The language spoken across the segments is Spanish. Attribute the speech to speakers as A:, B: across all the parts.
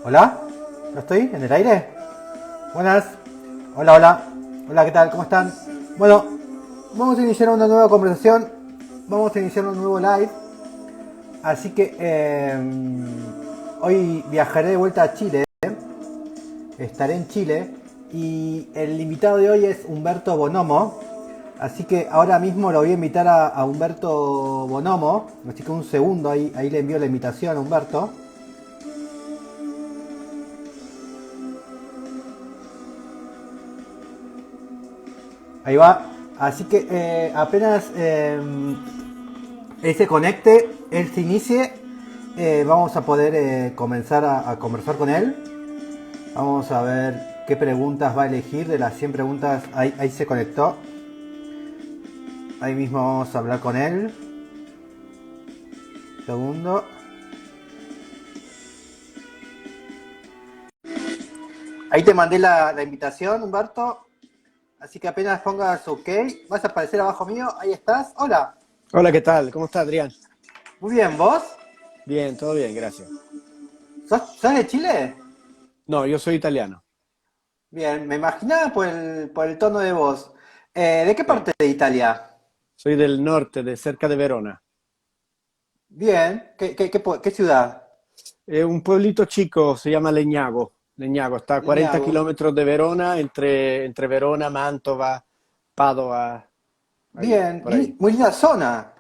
A: ¿Hola? ¿No estoy en el aire? Buenas. Hola, hola. Hola, ¿qué tal? ¿Cómo están? Bueno, vamos a iniciar una nueva conversación. Vamos a iniciar un nuevo live. Así que hoy viajaré de vuelta a Chile. Estaré en Chile. Y el invitado de hoy es Humberto Bonomo. Así que ahora mismo lo voy a invitar a Humberto Bonomo. Así que un segundo, ahí le envío la invitación a Humberto. Ahí va. Así que apenas él se conecte, él se inicie, vamos a poder comenzar a conversar con él. Vamos a ver qué preguntas va a elegir de las 100 preguntas. Ahí se conectó. Ahí mismo vamos a hablar con él. Segundo. Ahí te mandé la invitación, Humberto. Así que apenas pongas OK, vas a aparecer abajo mío. Ahí estás. Hola.
B: Hola, ¿qué tal? ¿Cómo está, Adrián?
A: Muy bien, ¿vos?
B: Bien, todo bien, gracias.
A: ¿Sos de Chile?
B: No, yo soy italiano.
A: Bien, me imaginaba por el tono de voz. ¿De qué
B: Sí.
A: parte de Italia?
B: Soy del norte, de cerca de Verona.
A: Bien, ¿qué ciudad?
B: Un pueblito chico, se llama Legnago. Legnago está a 40
A: Leñago.
B: kilómetros de Verona, entre Verona, Mantova, Padova, ahí,
A: Bien,
B: por ahí.
A: muy linda zona.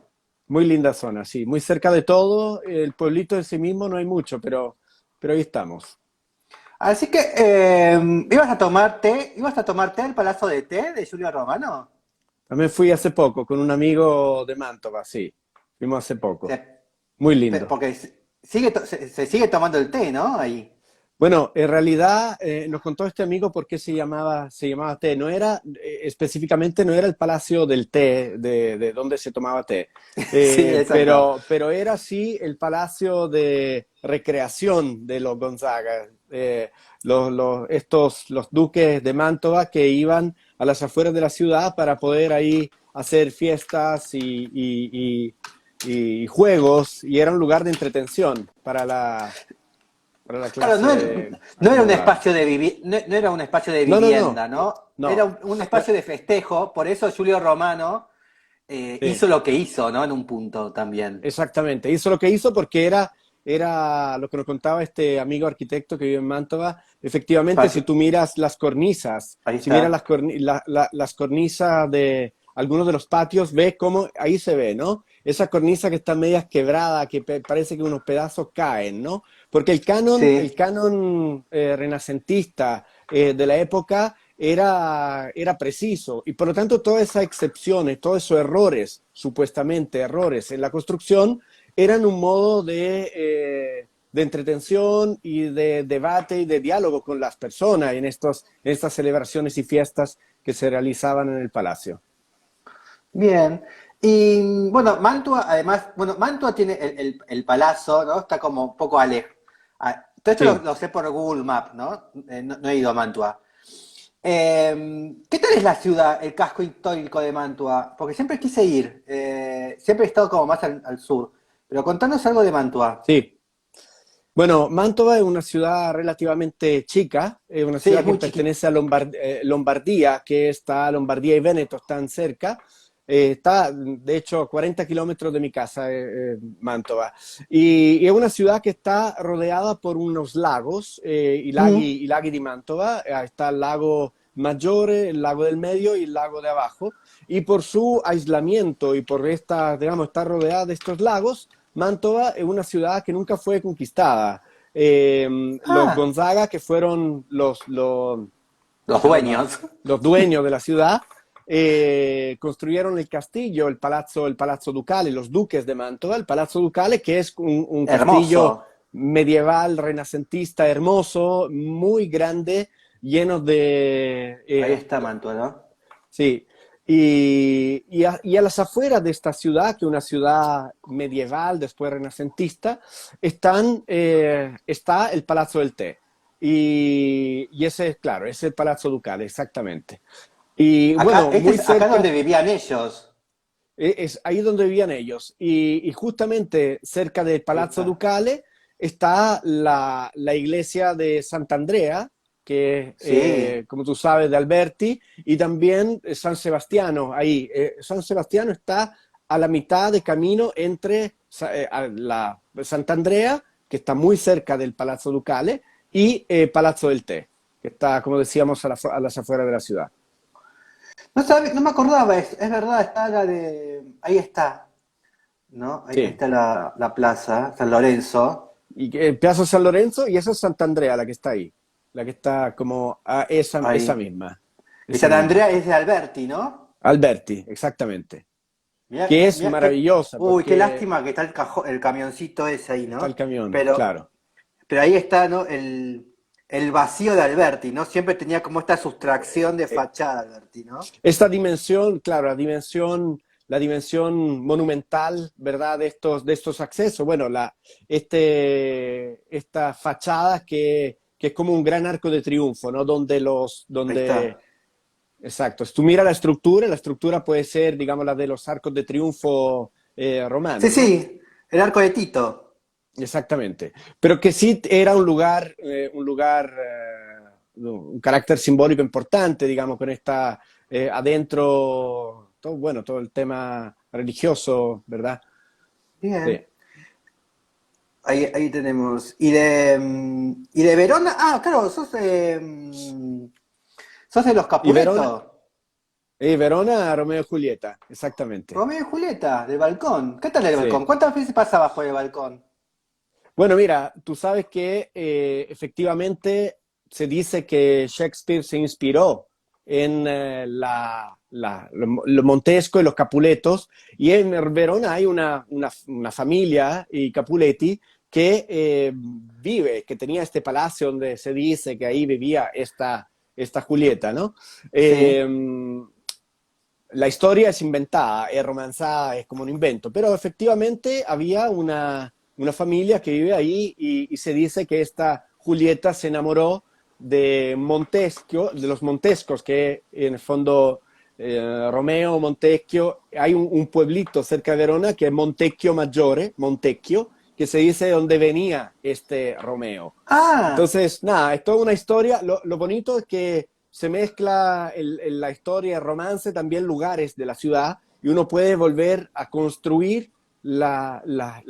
B: Muy linda zona, sí. Muy cerca de todo. El pueblito en sí mismo no hay mucho, pero ahí estamos.
A: Así que, ¿ibas a tomar té el Palazzo de Té de Giulio Romano?
B: También fui hace poco con un amigo de Mantova, sí. Fuimos hace poco.
A: Te-
B: Muy lindo.
A: Porque se sigue tomando el té, ¿no? Ahí.
B: Bueno, en realidad nos contó este amigo por qué se llamaba té. No era, específicamente no era el Palacio del Té, de donde se tomaba té.
A: Sí, exacto.
B: Pero era sí el Palacio de Recreación de los Gonzaga. Los duques de Mantova que iban a las afueras de la ciudad para poder ahí hacer fiestas y juegos, y era un lugar de entretención para la
A: Claro,
B: clase
A: no era un
B: acomodada.
A: espacio no era un espacio de
B: No, no, no,
A: vivienda, ¿no? Era
B: no.
A: un
B: No,
A: espacio de festejo, por eso Giulio Romano
B: sí,
A: hizo lo que hizo, ¿no? En un punto también.
B: exactamente. Hizo lo que hizo porque era lo que nos contaba este amigo arquitecto que vive en Mantova. Efectivamente, si
A: Espacio.
B: tú miras las cornisas,
A: Ahí
B: si miras
A: está.
B: las cornisas de algunos de los patios, ves cómo ahí se ve, ¿no? Esa cornisa que está media quebrada, que parece que unos pedazos caen, ¿no? Porque el
A: Sí.
B: canon renacentista de la época era preciso, y por lo tanto todas esas excepciones, todos esos errores, supuestamente errores en la construcción, eran un modo de entretención y de debate y de diálogo con las personas en estas celebraciones y fiestas que se realizaban en el palacio.
A: Bien. Y bueno, Mantua, además, bueno, Mantua tiene el palazzo, ¿no? Está como un poco alejado. Todo esto
B: Sí.
A: lo sé por Google Maps, ¿no? No he ido a Mantua. ¿Qué tal es la ciudad, el casco histórico de Mantua? Porque siempre quise ir, siempre he estado como más al sur. Pero contanos algo de Mantua.
B: Sí. Bueno, Mantova es una ciudad relativamente chica, es una
A: Sí,
B: ciudad
A: es
B: que
A: muy chiquito.
B: pertenece a Lombardía, Lombardía y Véneto están cerca. Está, de hecho, a 40 kilómetros de mi casa, Mantova. Y es una ciudad que está rodeada por unos lagos,
A: Mm.
B: i laghi di Mantova. Está el lago Maggiore, el lago del medio y el lago de abajo. Y por su aislamiento y por esta, digamos, estar rodeada de estos lagos, Mantova es una ciudad que nunca fue conquistada. Los
A: Ah,
B: Gonzaga, que fueron
A: los
B: digamos,
A: dueños.
B: los dueños de la ciudad, construyeron el castillo, el palazzo Ducale, los duques de Mantova, el palazzo Ducale, que es un castillo
A: Hermoso.
B: medieval, renacentista, hermoso, muy grande, lleno de...
A: Ahí está Mantua, ¿no?
B: sí, y a las afueras de esta ciudad, que es una ciudad medieval, después renacentista, está el Palazzo del Té. Y ese es, claro, ese es el Palazzo Ducale, exactamente. Y
A: Acá,
B: bueno,
A: este
B: muy
A: es acá donde
B: cerca,
A: vivían ellos.
B: es ahí donde vivían ellos. Y justamente cerca del
A: Ahí
B: Palazzo
A: está.
B: Ducale está la iglesia de Sant'Andrea, que
A: Sí.
B: como tú sabes, de Alberti, y también San Sebastiano, ahí. San Sebastiano está a la mitad de camino entre la Sant'Andrea, que está muy cerca del Palazzo Ducale, y Palazzo del Té, que está, como decíamos, a las afueras de la ciudad.
A: No me acordaba, es verdad, está la de... Ahí está, ¿no? Ahí
B: Sí.
A: está la plaza, San Lorenzo.
B: Y Piazza San Lorenzo, y esa es Sant'Andrea, la que está ahí, la que está como a esa
A: Ahí.
B: misma,
A: Y
B: esa
A: San
B: misma.
A: Andrea es de Alberti, ¿no?
B: Alberti, exactamente.
A: Mirá,
B: Que es
A: qué...
B: maravillosa
A: Uy, qué
B: porque
A: lástima que está el camioncito ese ahí,
B: está el
A: ¿no?
B: camión,
A: Pero,
B: claro.
A: pero ahí está, ¿no? El vacío de Alberti, ¿no? Siempre tenía como esta sustracción de fachada Alberti, ¿no?
B: Esta dimensión, claro, la dimensión monumental, ¿verdad? De estos accesos. Bueno, esta fachada que es como un gran arco de triunfo, ¿no?
A: Ahí está.
B: Exacto. Si tú miras la estructura puede ser, digamos, la de los arcos de triunfo
A: Sí,
B: romanos, ¿no?
A: sí, el arco de Tito.
B: Exactamente. Pero que sí era un carácter simbólico importante, digamos, con esta adentro, todo, bueno, todo el tema religioso, ¿verdad? Sí.
A: Bien. Ahí tenemos. Y de Verona. Ah, claro, sos de los
B: Y Verona,
A: Capuletos.
B: Verona, Romeo y Julieta, exactamente.
A: Romeo y Julieta, del balcón. ¿Qué tal el
B: Sí.
A: balcón? ¿Cuántas veces pasabas por el balcón?
B: Bueno, mira, tú sabes que efectivamente se dice que Shakespeare se inspiró en lo Montesco y los Capuletos, y en Verona hay una familia, y Capuletti, que vive, que tenía este palacio donde se dice que ahí vivía esta Julieta, ¿no?
A: Sí,
B: Eh, la historia es inventada, es romanzada, es como un invento, pero efectivamente había una familia que vive ahí y se dice que esta Julieta se enamoró de Montesquio, de los Montescos, que en el fondo Romeo, Montecchio, hay un pueblito cerca de Verona que es Montecchio Maggiore, Montecchio, que se dice de dónde venía este Romeo.
A: Ah,
B: Entonces, nada, es toda una historia. Lo bonito es que se mezcla la historia, el romance, también lugares de la ciudad, y uno puede volver a construir la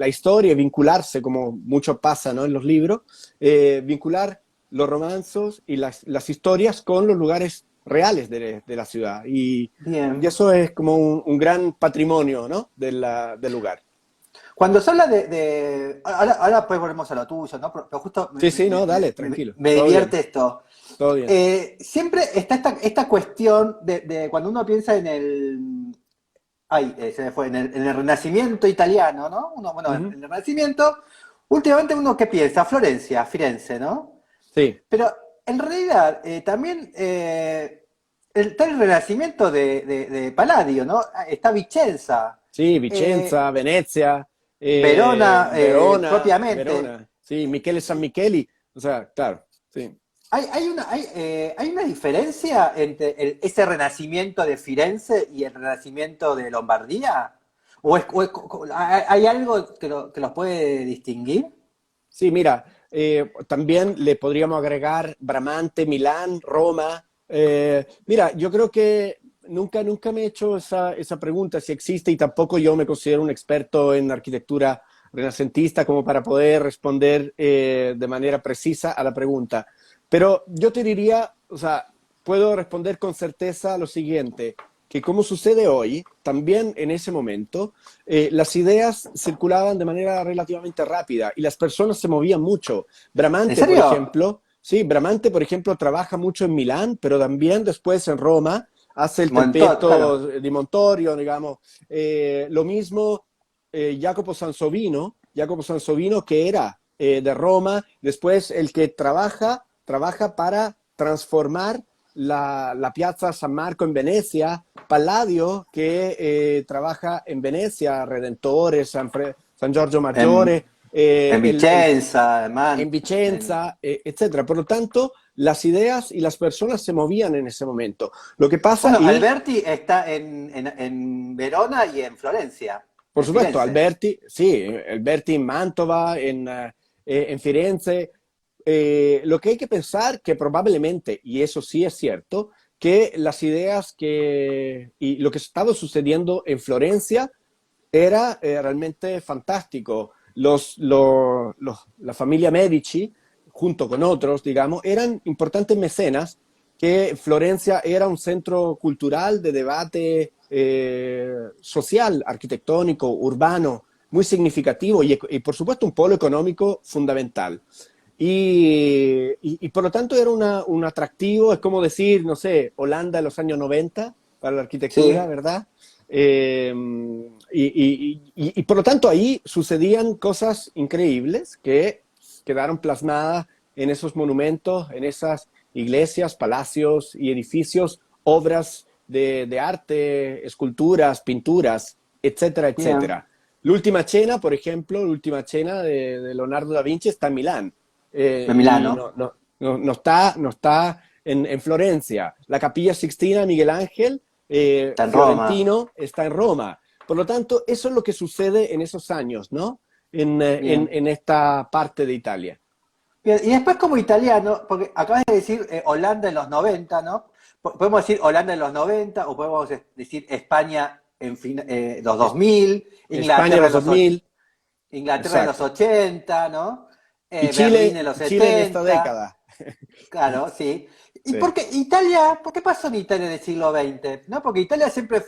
B: historia, vincularse, como mucho pasa, ¿no? En los libros, vincular los romanzos y las historias con los lugares reales de la ciudad. Y
A: bien.
B: eso es como un gran patrimonio, ¿no? Del lugar.
A: Cuando se habla ahora pues volvemos a lo tuyo, ¿no? Pero justo
B: Sí, sí, no, dale, tranquilo.
A: me
B: Todo bien,
A: divierte esto.
B: todo bien.
A: Siempre está esta cuestión de cuando uno piensa en el... Ay, se me fue, en el Renacimiento italiano, ¿no? Bueno,
B: Ujú.
A: en el Renacimiento, últimamente uno ¿qué piensa? Florencia, Firenze, ¿no?
B: Sí.
A: Pero en realidad también está el Renacimiento de Palladio, ¿no? Está Vicenza,
B: Sí,
A: eh,
B: Vicenza, Venezia,
A: Verona propiamente.
B: Verona, sí, Michele San Micheli, o sea, claro, sí.
A: Hay una diferencia entre ese renacimiento de Firenze y el renacimiento de Lombardía? ¿Hay algo que los puede distinguir?
B: Sí, mira, también le podríamos agregar Bramante, Milán, Roma. Mira, yo creo que nunca me he hecho esa pregunta si existe, y tampoco yo me considero un experto en arquitectura renacentista como para poder responder de manera precisa a la pregunta. Pero yo te diría, o sea, puedo responder con certeza lo siguiente, que como sucede hoy, también en ese momento, las ideas circulaban de manera relativamente rápida y las personas se movían mucho.
A: ¿En
B: Bramante, por
A: serio?
B: ejemplo, sí, Bramante, por ejemplo, trabaja mucho en Milán, pero también después en Roma hace el
A: Montón,
B: Tempetto
A: claro.
B: di Montorio, digamos. Lo mismo Jacopo Sansovino, que era de Roma, después el que trabaja para transformar la Piazza San Marco en Venecia, Palladio, que trabaja en Venecia, Redentore, San Giorgio Maggiore,
A: En, en Vicenza,
B: en Vicenza, etcétera. Por lo tanto, las ideas y las personas se movían en ese momento. Lo que pasa,
A: bueno,
B: y
A: Alberti está en Verona y en Florencia,
B: por
A: en
B: supuesto,
A: Firenze.
B: Alberti, sí, Alberti en Mantova, en Firenze. Lo que hay que pensar que probablemente, y eso sí es cierto, que las ideas y lo que estaba sucediendo en Florencia era realmente fantástico. La familia Medici, junto con otros, digamos, eran importantes mecenas, que Florencia era un centro cultural de debate social, arquitectónico, urbano, muy significativo y, por supuesto, un polo económico fundamental. Y por lo tanto era un atractivo, es como decir, no sé, Holanda en los años 90 para la arquitectura,
A: Sí,
B: ¿verdad? Eh, y por lo tanto ahí sucedían cosas increíbles que quedaron plasmadas en esos monumentos, en esas iglesias, palacios y edificios, obras de arte, esculturas, pinturas, etcétera,
A: bien.
B: etcétera. L'Ultima Cena, por ejemplo, L'Ultima Cena de Leonardo da Vinci está en Milán
A: De
B: y
A: Milano.
B: no está en Florencia. La Capilla Sixtina de Miguel Ángel,
A: Está en Roma.
B: fiorentino, está en Roma. Por lo tanto, eso es lo que sucede en esos años, ¿no?
A: Bien.
B: En esta parte de Italia.
A: Bien, y después como italiano, porque acabas de decir Holanda en los 90, ¿no? Podemos decir Holanda en los 90 o podemos decir España en los 2000,
B: España
A: Inglaterra
B: los
A: en
B: dos
A: los,
B: mil,
A: Inglaterra en los
B: exacto.
A: 80, ¿no? Berlín en los
B: Chile en esta
A: 70,
B: década.
A: claro, sí. ¿Y
B: Sí.
A: por qué Italia? ¿Por qué pasó en Italia en el siglo XX? ¿No? Porque Italia siempre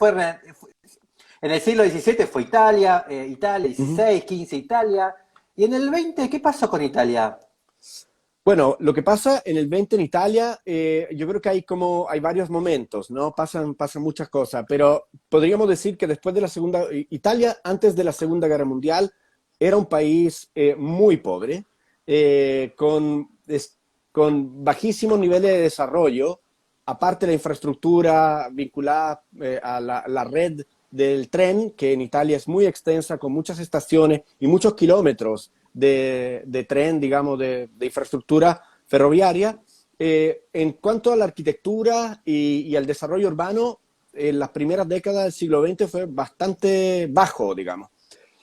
A: en el siglo XVII fue Italia, Italia,
B: Ujú.
A: XVI, XV Italia. ¿Y en el XX qué pasó con Italia?
B: Bueno, lo que pasa en el 20 en Italia, yo creo que hay varios momentos, ¿no? Pasan muchas cosas, pero podríamos decir que después de la Italia, antes de la Segunda Guerra Mundial, era un país muy pobre, eh, con, es- con bajísimos niveles de desarrollo, aparte de la infraestructura vinculada a la red del tren, que en Italia es muy extensa, con muchas estaciones y muchos kilómetros de tren, digamos, de infraestructura ferroviaria. En cuanto a la arquitectura y al desarrollo urbano, en las primeras décadas del siglo XX fue bastante bajo, digamos.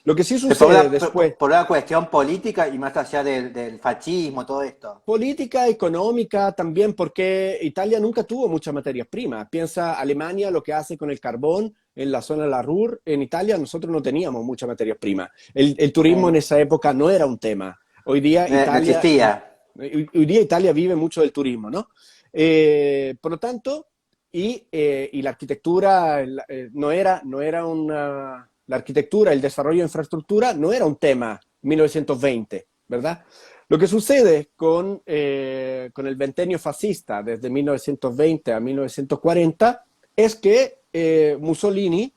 B: Lo que sí
A: Por
B: sucede después,
A: por una cuestión política y más allá del fascismo, todo esto.
B: política, económica, también porque Italia nunca tuvo muchas materias primas. Piensa Alemania lo que hace con el carbón en la zona de la Ruhr. En Italia nosotros no teníamos muchas materias primas. El turismo en
A: Eh,
B: esa época no era un tema. Hoy día
A: no existía.
B: Hoy día Italia vive mucho del turismo, ¿no? Por lo tanto, y la arquitectura no era la arquitectura, el desarrollo de infraestructura no era un tema en 1920, ¿verdad? Lo que sucede con el ventenio fascista desde 1920 a 1940 es que Mussolini,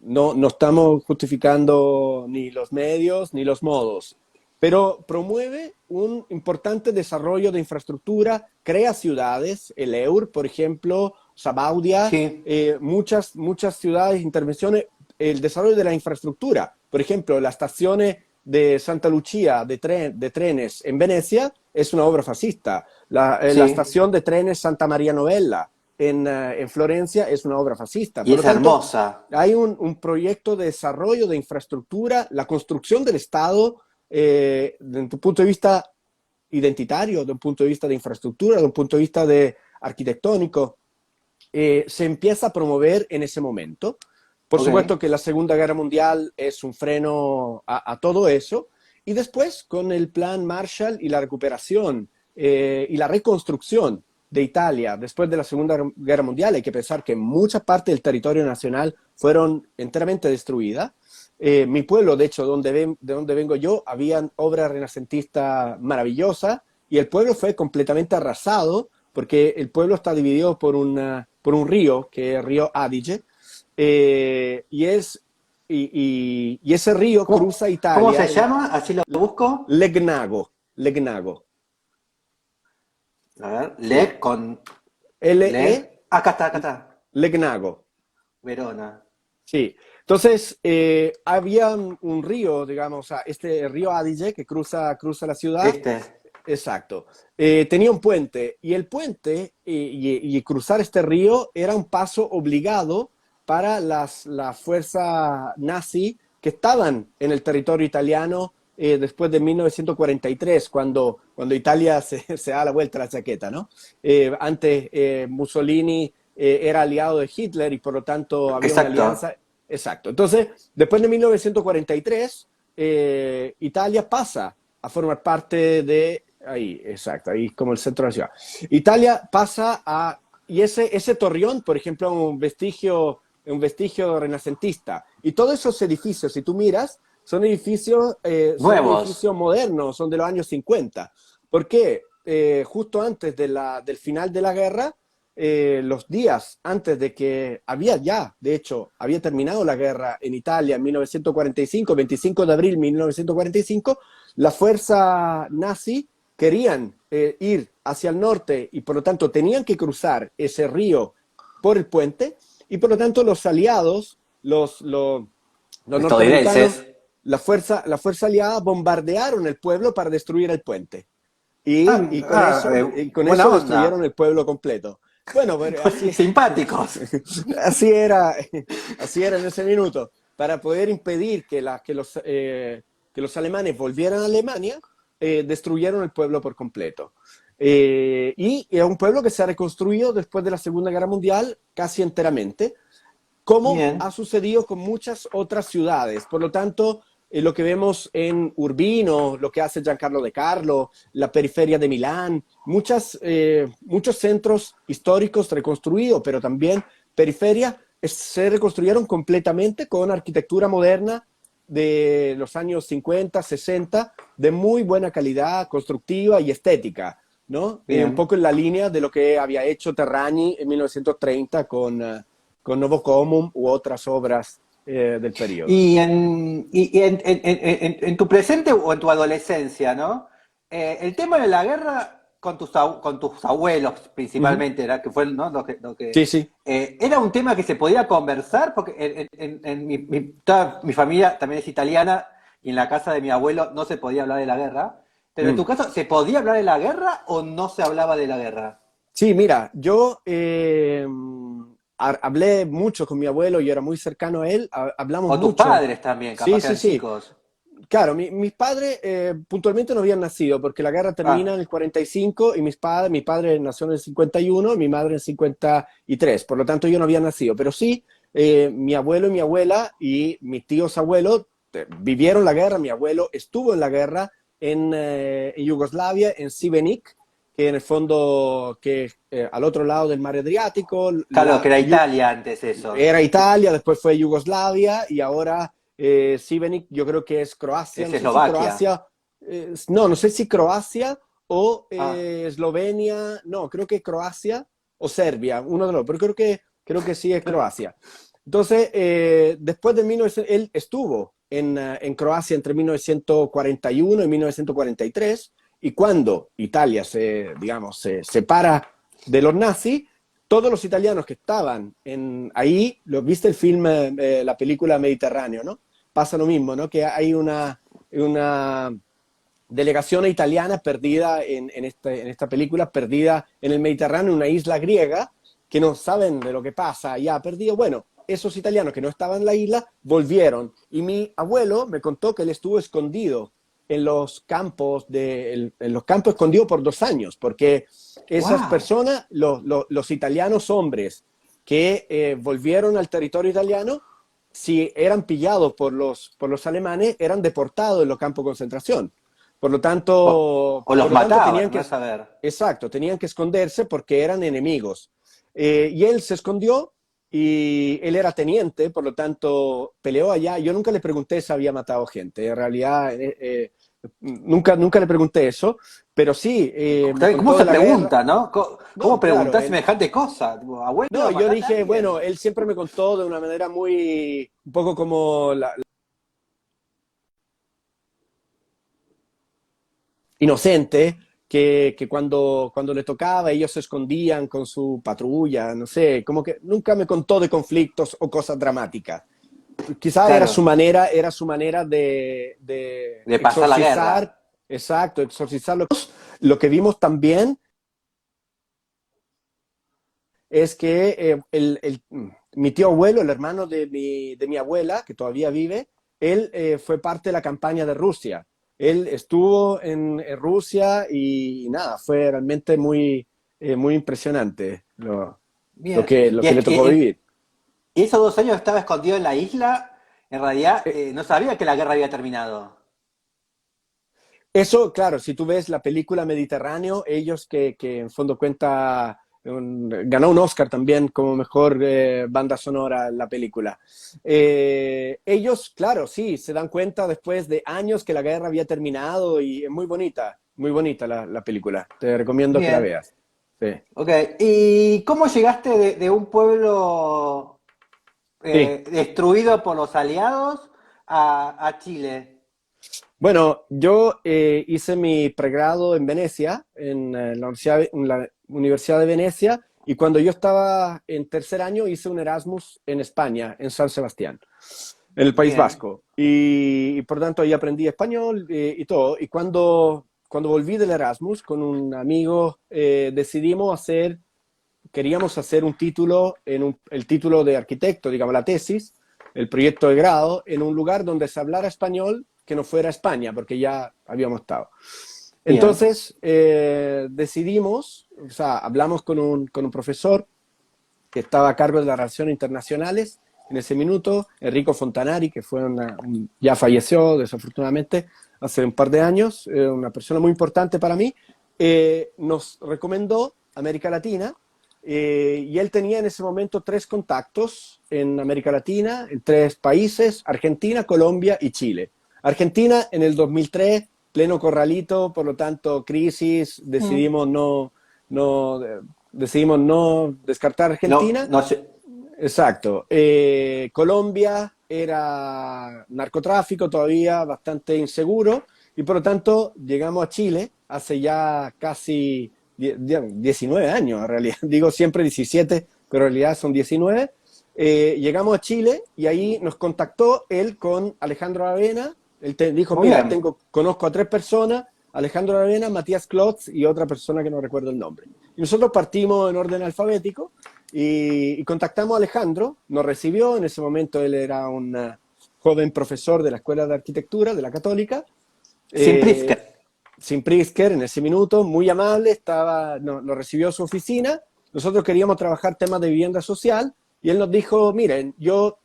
B: no estamos justificando ni los medios ni los modos, pero promueve un importante desarrollo de infraestructura, crea ciudades, el EUR, por ejemplo, Sabaudia,
A: Sí,
B: muchas ciudades, intervenciones, el desarrollo de la infraestructura, por ejemplo, las estaciones de Santa Lucía de trenes en Venecia es una obra fascista, la
A: sí.
B: estación de trenes Santa María Novella en Florencia es una obra fascista.
A: Y
B: Por lo
A: es
B: tanto,
A: hermosa.
B: hay un proyecto de desarrollo de infraestructura, la construcción del Estado, desde un punto de vista identitario, de un punto de vista de infraestructura, de un punto de vista de arquitectónico, se empieza a promover en ese momento. Por
A: Ok.
B: supuesto que la Segunda Guerra Mundial es un freno a todo eso, y después con el plan Marshall y la recuperación y la reconstrucción de Italia después de la Segunda Guerra Mundial, hay que pensar que mucha parte del territorio nacional fueron enteramente destruidas. Mi pueblo, de hecho, de donde vengo yo, habían obras renacentistas maravillosas y el pueblo fue completamente arrasado porque el pueblo está dividido por un río, que es el río Adige, eh, y, es, y ese río cruza
A: Cómo se
B: Italia,
A: llama? Así lo busco.
B: Legnago, Legnago,
A: A ver,
B: ¿sí?
A: Leg con
B: L-E,
A: Leg. Acá está, acá está.
B: Legnago.
A: Verona.
B: Sí, entonces había un río, digamos, o sea, este río Adige que cruza la ciudad,
A: Este.
B: exacto. Tenía un puente y el puente y cruzar este río era un paso obligado para la fuerza nazi que estaban en el territorio italiano después de 1943, cuando Italia se da la vuelta a la chaqueta, ¿no? Antes Mussolini era aliado de Hitler y por lo tanto había una
A: Exacto.
B: alianza. Exacto. Entonces, después de 1943, Italia pasa a formar parte de, ahí, exacto, ahí como el centro de la ciudad. Italia pasa a, y ese torreón, por ejemplo, un vestigio renacentista. Y todos esos edificios, si tú miras, son
A: Nuevos.
B: edificios modernos, son de los años 50. ¿Por qué? Justo antes del final de la guerra, los días antes de que de hecho, había terminado la guerra en Italia en 1945, 25 de abril de 1945, la fuerza nazi querían ir hacia el norte y por lo tanto tenían que cruzar ese río por el puente y por lo tanto los aliados, los norteamericanos,
A: Estadounidenses.
B: la fuerza aliada bombardearon el pueblo para destruir el puente. Y con
A: Buena
B: eso destruyeron
A: onda.
B: el pueblo completo. Bueno, pero
A: Simpáticos.
B: así era, así era en ese minuto. Para poder impedir que los alemanes volvieran a Alemania, destruyeron el pueblo por completo. Y es un pueblo que se ha reconstruido después de la Segunda Guerra Mundial casi enteramente, como
A: Bien.
B: ha sucedido con muchas otras ciudades. Por lo tanto, lo que vemos en Urbino, lo que hace Giancarlo De Carlo, la periferia de Milán, muchos centros históricos reconstruidos, pero también periferias, se reconstruyeron completamente con arquitectura moderna de los años 50, 60, de muy buena calidad constructiva y estética, ¿no? Un
A: Bien.
B: poco en la línea de lo que había hecho Terragni en 1930 con Novo Comum u otras obras del periodo.
A: Y en tu presente o en tu adolescencia, ¿no? El tema de la guerra con tus abuelos
B: Uh -huh.
A: principalmente, ¿verdad? Que fue, ¿no?
B: Sí, sí.
A: Era un tema que se podía conversar, porque toda mi familia también es italiana y en la casa de mi abuelo no se podía hablar de la guerra. Pero en
B: Mm.
A: tu caso, ¿se podía hablar de la guerra o no se hablaba de la guerra?
B: Sí, mira, yo hablé mucho con mi abuelo, yo era muy cercano a él, hablamos
A: O tus
B: mucho.
A: padres también,
B: Sí,
A: capaz que
B: sí,
A: eran
B: sí.
A: chicos.
B: Claro, mis padres puntualmente no habían nacido porque la guerra termina
A: Ah,
B: en el 45 y mi padre nació en el 51 y mi madre en el 53. Por lo tanto, yo no había nacido. Pero sí, mi abuelo y mi abuela y mis tíos abuelos vivieron la guerra. Mi abuelo estuvo en la guerra en Yugoslavia, en Šibenik, que en el fondo, que al otro lado del mar Adriático,
A: claro, que era Italia antes eso.
B: era Italia, después fue Yugoslavia y ahora Šibenik yo creo que es Croacia,
A: Es
B: no sé si
A: Eslovaquia.
B: Croacia, no sé si Croacia o
A: Ah,
B: Eslovenia, no, creo que Croacia o Serbia, uno de los, pero creo que sí es Croacia. Entonces, después de 1900, él estuvo en Croacia entre 1941 y 1943 y cuando Italia digamos, se separa de los nazis, todos los italianos que estaban ahí, ¿viste el film, la película Mediterráneo, ¿no? Pasa lo mismo, ¿no? Que hay una delegación italiana perdida en esta película, perdida en el Mediterráneo, en una isla griega, que no saben de lo que pasa allá perdido. Bueno, esos italianos que no estaban en la isla volvieron. Y mi abuelo me contó que él estuvo escondido en los campos escondido por 2 años, porque esas
A: wow.
B: personas, los italianos hombres que volvieron al territorio italiano, si eran pillados por los alemanes, eran deportados en los campos de concentración.
A: O los
B: Por lo tanto
A: mataban, no a saber.
B: exacto, tenían que esconderse porque eran enemigos. Y él se escondió y él era teniente, por lo tanto peleó allá. Yo nunca le pregunté si había matado gente, en realidad nunca le pregunté eso, pero sí, me
A: ¿Cómo
B: contó de
A: se
B: la guerra.
A: pregunta, no? ¿Cómo
B: No, claro,
A: preguntar semejante cosa? Tipo,
B: no,
A: abuelo,
B: yo
A: ¿mataste a
B: dije, bueno,
A: alguien?
B: él siempre me contó de una manera un poco como inocente, que cuando le tocaba ellos se escondían con su patrulla, no sé, como que nunca me contó de conflictos o cosas dramáticas. Quizás
A: Claro,
B: era su manera de
A: de pasar la
B: exorcizar,
A: guerra.
B: exacto, exorcizar lo que vimos también es que mi tío abuelo, el hermano de mi abuela, que todavía vive, él fue parte de la campaña de Rusia. él estuvo en Rusia y nada, fue realmente muy impresionante
A: Bien.
B: lo
A: Y,
B: que le tocó vivir.
A: y esos 2 años estaba escondido en la isla, en realidad
B: Eh,
A: no sabía que la guerra había terminado.
B: Eso, claro, si tú ves la película Mediterráneo, ellos que en fondo cuenta, ganó un Oscar también como mejor banda sonora en la película. Ellos, claro, sí, se dan cuenta después de años que la guerra había terminado y es muy bonita la película. Te recomiendo que la
A: Bien.
B: veas. Sí.
A: Ok. ¿Y cómo llegaste de un pueblo
B: Sí.
A: destruido por los aliados a Chile?
B: Bueno, yo hice mi pregrado en Venecia, en la Universidad de Venecia, y cuando yo estaba en tercer año hice un Erasmus en España, en San Sebastián, en el País
A: Bien.
B: Vasco. Y por tanto ahí aprendí español y todo. Y cuando volví del Erasmus con un amigo, queríamos hacer un título, el título de arquitecto, digamos la tesis, el proyecto de grado, en un lugar donde se hablara español que no fuera España, porque ya habíamos estado.
A: Bien.
B: Entonces decidimos, o sea, hablamos con un profesor que estaba a cargo de las relaciones internacionales en ese minuto, Enrico Fontanari, que fue ya falleció desafortunadamente hace un par de años, una persona muy importante para mí, nos recomendó América Latina y él tenía en ese momento 3 contactos en América Latina, en 3 países, Argentina, Colombia y Chile. Argentina en el 2003, pleno corralito, por lo tanto, crisis,
A: Mm.
B: no, decidimos no descartar
A: No,
B: Argentina.
A: no sé.
B: Exacto. Colombia era narcotráfico todavía, bastante inseguro, y por lo tanto llegamos a Chile hace ya casi 19 años, en realidad. Digo siempre 17, pero en realidad son 19. Llegamos a Chile y ahí nos contactó él con Alejandro Aravena. Él dijo,
A: Muy
B: mira,
A: bien.
B: conozco a 3 personas, Alejandro Aravena, Matías Klotz y otra persona que no recuerdo el nombre. Y nosotros partimos en orden alfabético y contactamos a Alejandro, nos recibió, en ese momento él era un joven profesor de la Escuela de Arquitectura de la Católica,
A: Sin Prisker.
B: eh, sin Prisker en ese minuto, muy amable, nos recibió a su oficina, nosotros queríamos trabajar temas de vivienda social y él nos dijo, miren, yo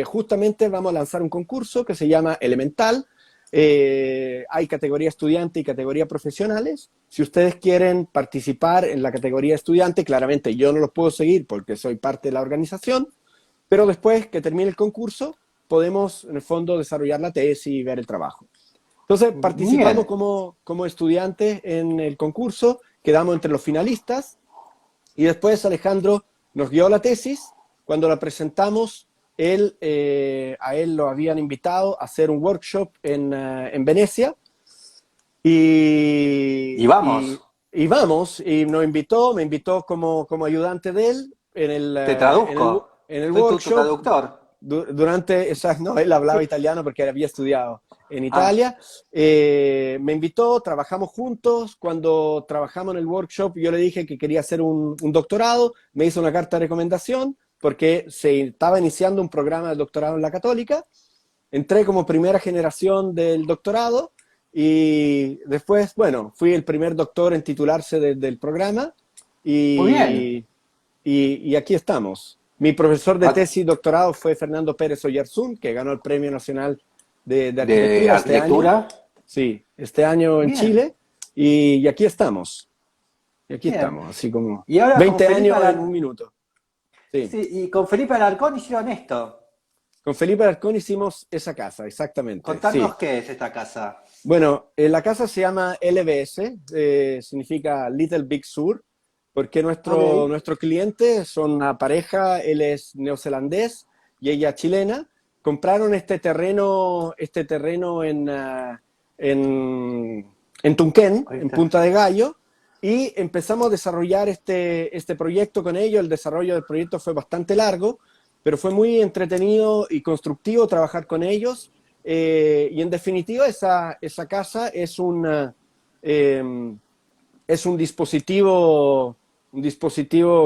B: justamente vamos a lanzar un concurso que se llama Elemental. Hay categoría estudiante y categoría profesionales. Si ustedes quieren participar en la categoría estudiante, claramente yo no los puedo seguir porque soy parte de la organización, pero después que termine el concurso, podemos en el fondo desarrollar la tesis y ver el trabajo. Entonces participamos
A: Bien.
B: como estudiantes en el concurso, quedamos entre los finalistas y después Alejandro nos dio la tesis. Cuando la presentamos, a él lo habían invitado a hacer un workshop en Venecia
A: Y
B: y, y,
A: vamos.
B: y vamos, y me invitó como ayudante de él
A: Te traduzco.
B: en el
A: Soy tu
B: workshop
A: traductor.
B: durante esas, no, él hablaba italiano porque había estudiado en
A: Ah,
B: Italia. Me invitó, trabajamos juntos. Cuando trabajamos en el workshop, yo le dije que quería hacer un doctorado. Me hizo una carta de recomendación porque se estaba iniciando un programa de doctorado en la Católica. Entré como primera generación del doctorado y después, bueno, fui el primer doctor en titularse del programa
A: muy bien.
B: y, y aquí estamos. Mi profesor de
A: Ah,
B: tesis y doctorado fue Fernando Pérez Oyarzún, que ganó el Premio Nacional de
A: de
B: Arquitectura este año.
A: arquitectura.
B: Sí, este año en
A: Bien.
B: Chile. Y aquí estamos. Y aquí
A: Bien.
B: estamos, así como
A: Y ahora con
B: 20
A: Felipe
B: años en un
A: Alarcón.
B: minuto. Sí.
A: Sí, y con Felipe Alarcón hicieron esto.
B: Con Felipe Alarcón hicimos esa casa, exactamente.
A: Contarnos
B: Sí.
A: qué es esta casa.
B: Bueno, la casa se llama LBS, significa Little Big Sur, porque
A: Ok.
B: nuestro cliente son una pareja, él es neozelandés y ella chilena. Compraron este terreno en Tunquén,
A: Ahí
B: en
A: está.
B: Punta de Gallo, y empezamos a desarrollar este proyecto con ellos. El desarrollo del proyecto fue bastante largo, pero fue muy entretenido y constructivo trabajar con ellos. Y en definitiva, esa casa eh, es un dispositivo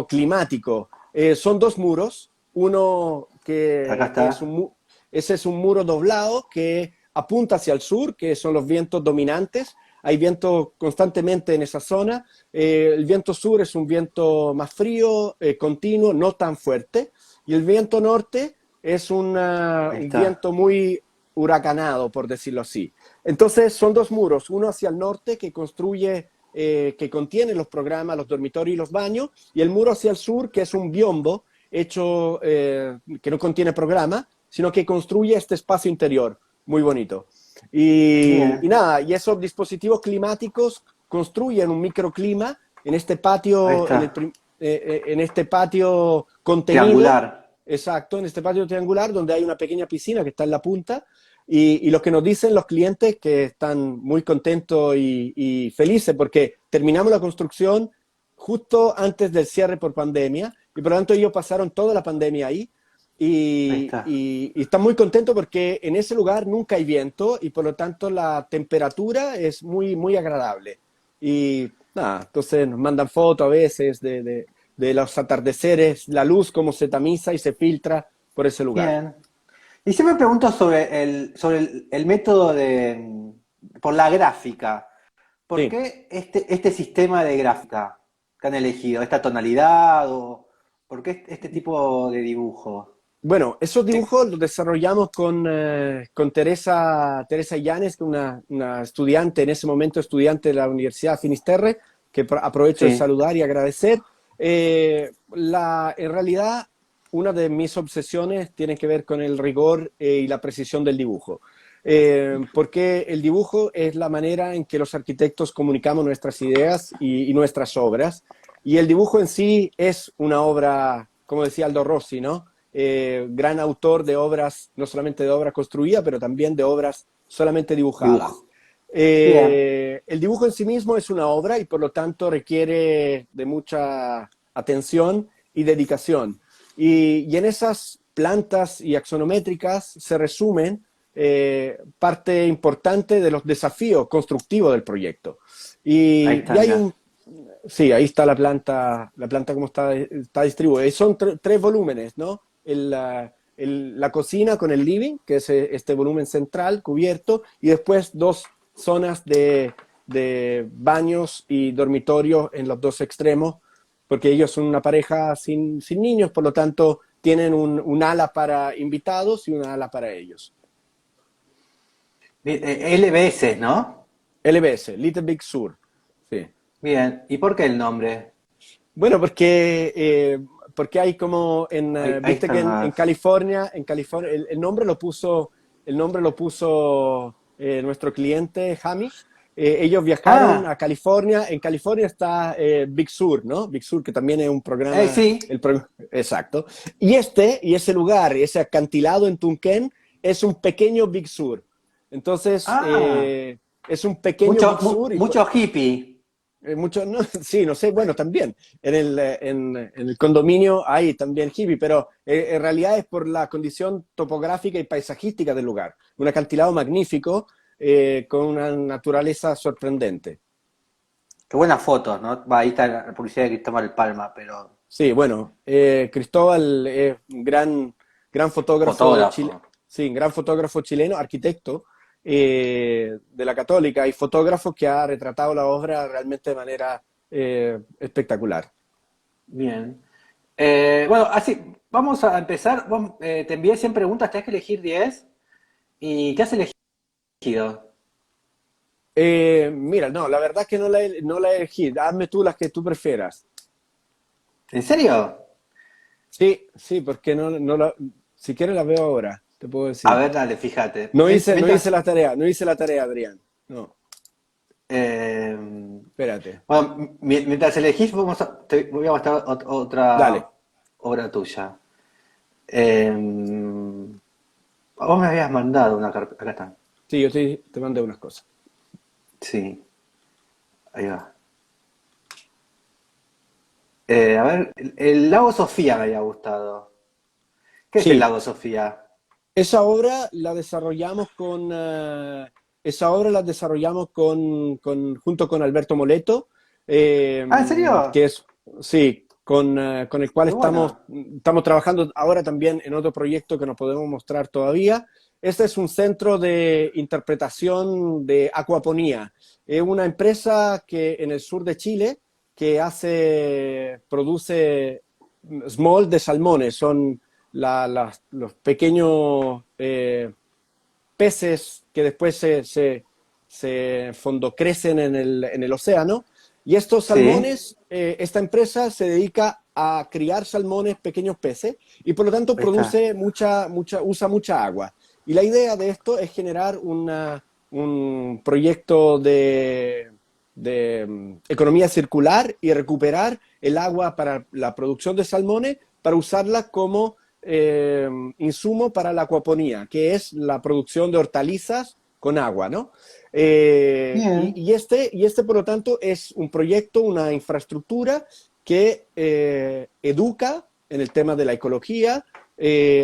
B: climático. Son 2 muros, uno
A: Acá
B: que
A: está.
B: ese es un muro doblado que apunta hacia el sur, que son los vientos dominantes. Hay viento constantemente en esa zona. El viento sur es un viento más frío, continuo, no tan fuerte. Y el viento norte es
A: Ahí
B: un
A: está.
B: viento muy huracanado, por decirlo así. Entonces son dos muros, uno hacia el norte que construye, que contiene los programas, los dormitorios y los baños, y el muro hacia el sur que es un biombo hecho, que no contiene programa, sino que construye este espacio interior muy bonito. Y
A: Bien,
B: nada, y esos dispositivos climáticos construyen un microclima en este
A: ahí
B: patio,
A: está.
B: en este patio contenido.
A: Triangular.
B: Exacto, en este patio triangular donde hay una pequeña piscina que está en la punta y lo que nos dicen los clientes que están muy contentos y felices porque terminamos la construcción justo antes del cierre por pandemia y por lo tanto ellos pasaron toda la pandemia ahí
A: Ahí está.
B: y están muy contentos porque en ese lugar nunca hay viento y por lo tanto la temperatura es muy, muy agradable. Y nada, entonces nos mandan fotos a veces de los atardeceres, la luz cómo se tamiza y se filtra por ese lugar.
A: Bien. Y siempre pregunto sobre el método por la gráfica. ¿Por
B: Sí.
A: qué este sistema de gráfica que han elegido? ¿Esta tonalidad o por qué este tipo de dibujo?
B: Bueno, esos
A: ¿Qué?
B: dibujos los desarrollamos con Teresa Llanes, que es una estudiante, en ese momento estudiante de la Universidad Finisterre, que aprovecho de
A: Sí.
B: saludar y agradecer. En realidad, una de mis obsesiones tiene que ver con el rigor y la precisión del dibujo. Porque el dibujo es la manera en que los arquitectos comunicamos nuestras ideas y nuestras obras. Y el dibujo en sí es una obra, como decía Aldo Rossi, ¿no? Gran autor de obras, no solamente de obras construidas, pero también de obras solamente dibujadas.
A: Dibujo. Bien.
B: El dibujo en sí mismo es una obra y por lo tanto requiere de mucha atención y dedicación. Y en esas plantas y axonométricas se resumen parte importante de los desafíos constructivos del proyecto.
A: Ahí
B: Y
A: está,
B: hay
A: mirá.
B: un, sí, ahí está la planta como está distribuida. Y son tres volúmenes, ¿no? La cocina con el living, que es este volumen central cubierto, y después dos zonas de baños y dormitorios en los dos extremos, porque ellos son una pareja sin niños, por lo tanto tienen un ala para invitados y una ala para ellos.
A: LBS, ¿no?
B: LBS, Little Big Sur. Sí.
A: Bien. ¿Y por qué el nombre?
B: Bueno, porque hay como
A: Ahí
B: viste
A: está
B: que
A: más.
B: En California el nombre lo puso nuestro cliente Hamish. Ellos viajaron a
A: Ah,
B: California. En California está Big Sur, ¿no? Big Sur, que también es un programa,
A: sí.
B: exacto. Y ese lugar, ese acantilado en Tunquén, es un pequeño Big Sur. Entonces,
A: Ah,
B: es un pequeño Big Sur y
A: mucho hippie.
B: mucho, no, sí, no sé, bueno, también. En el condominio hay también hippie, pero en realidad es por la condición topográfica y paisajística del lugar. Un acantilado magnífico con una naturaleza sorprendente.
A: Qué buenas fotos, ¿no? Va, ahí está la publicidad de Cristóbal Palma, pero
B: Sí, bueno, Cristóbal es un gran fotógrafo chileno,
A: fotógrafo.
B: sí, un gran fotógrafo chileno, arquitecto de la Católica y fotógrafo que ha retratado la obra realmente de manera espectacular.
A: Bien. Bueno, así, vamos a empezar. Te envié 100 preguntas, tenés que elegir 10. ¿Y qué has elegido?
B: Mira, no, la verdad es que no la elegí. Hazme tú las que tú prefieras.
A: ¿En serio?
B: Sí, sí, porque si quieres las veo ahora, te puedo
A: A
B: decir.
A: ver, dale, fíjate.
B: No hice
A: Mientras,
B: no hice la tarea, Adrián. No,
A: eh,
B: espérate.
A: bueno, mientras elegís, te voy a mostrar otra
B: Dale.
A: obra tuya. Eh, vos me habías mandado una carpeta. Acá está.
B: Sí, te mandé unas cosas.
A: Sí, ahí va. A ver, el lago Sofía me había gustado. ¿Qué es el
B: Sí,
A: lago Sofía?
B: esa obra la desarrollamos esa obra la desarrollamos junto con Alberto Moleto,
A: Ah, ¿en serio?
B: que es, sí, con el cual
A: Qué bueno.
B: estamos trabajando ahora también en otro proyecto que nos podemos mostrar todavía. Este es un centro de interpretación de acuaponía. Es una empresa que en el sur de Chile que produce small de salmones. Son los pequeños peces que después en fondo crecen en el océano. Y estos
A: Sí,
B: salmones, esta empresa se dedica a criar salmones, pequeños peces, y por lo tanto
A: ahí está.
B: usa mucha agua. Y la idea de esto es generar un proyecto de economía circular y recuperar el agua para la producción de salmones para usarla como insumo para la acuaponía, que es la producción de hortalizas con agua, ¿no?
A: Bien,
B: Y este, por lo tanto, es un proyecto, una infraestructura que educa en el tema de la ecología,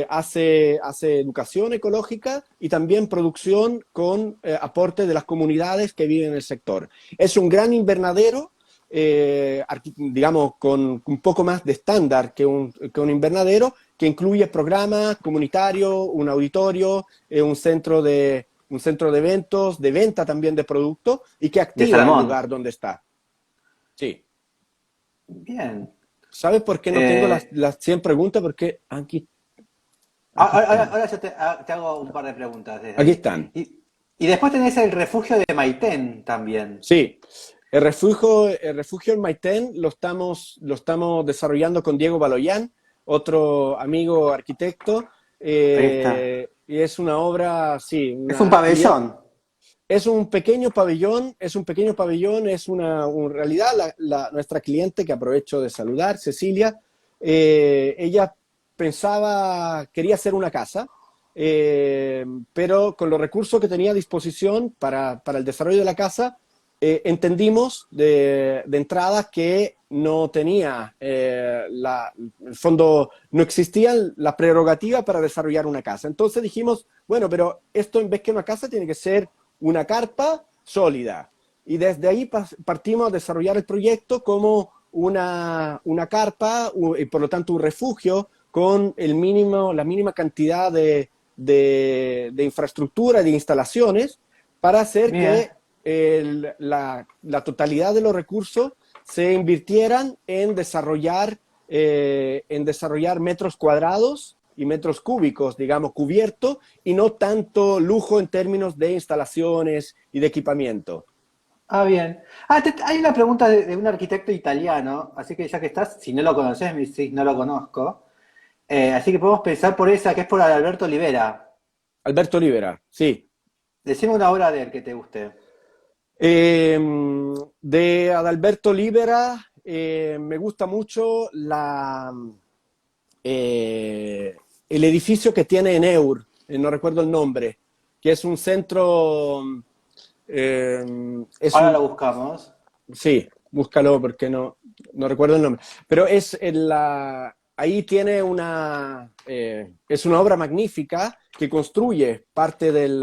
B: hace educación ecológica y también producción con aporte de las comunidades que viven en el sector. Es un gran invernadero, digamos, con un poco más de estándar que un invernadero, que incluye programas comunitarios, un auditorio, un centro de eventos, de venta también de productos y que
A: de
B: activa el
A: salmón.
B: lugar donde está. Sí.
A: Bien.
B: ¿Sabes por qué no tengo
A: Eh,
B: las 100 preguntas? Porque aquí
A: ahora
B: están.
A: yo te hago un par de preguntas desde
B: Aquí
A: ahí.
B: están.
A: Y después tenés el refugio de Maitén también.
B: Sí. El refugio en Maitén lo estamos desarrollando con Diego Baloyán, otro amigo arquitecto,
A: Ahí está.
B: y es una obra, sí,
A: Es un pabellón.
B: es un pequeño pabellón, en realidad nuestra cliente, que aprovecho de saludar, Cecilia, ella quería hacer una casa, pero con los recursos que tenía a disposición para el desarrollo de la casa, entendimos de entrada que no tenía, en el fondo, no existía la prerrogativa para desarrollar una casa. Entonces dijimos, bueno, pero esto en vez que una casa tiene que ser una carpa sólida. Y desde ahí partimos a desarrollar el proyecto como una carpa y por lo tanto un refugio con la mínima cantidad de infraestructura, de instalaciones, para hacer
A: Bien.
B: que la totalidad de los recursos se invirtieran en desarrollar metros cuadrados y metros cúbicos, digamos, cubierto, y no tanto lujo en términos de instalaciones y de equipamiento.
A: Ah, bien. Hay una pregunta de un arquitecto italiano, así que ya que estás, si no lo conoces, me decís, no lo conozco. Así que podemos pensar por esa, que es por Alberto Olivera.
B: Alberto Rivera, sí.
A: Decime una obra de él que te guste.
B: Eh, de Adalberto Libera me gusta mucho el edificio que tiene en Eur, no recuerdo el nombre, que es un centro, es
A: Ahora
B: un,
A: lo buscamos.
B: sí, búscalo porque no recuerdo el nombre, pero ahí tiene es una obra magnífica que construye parte del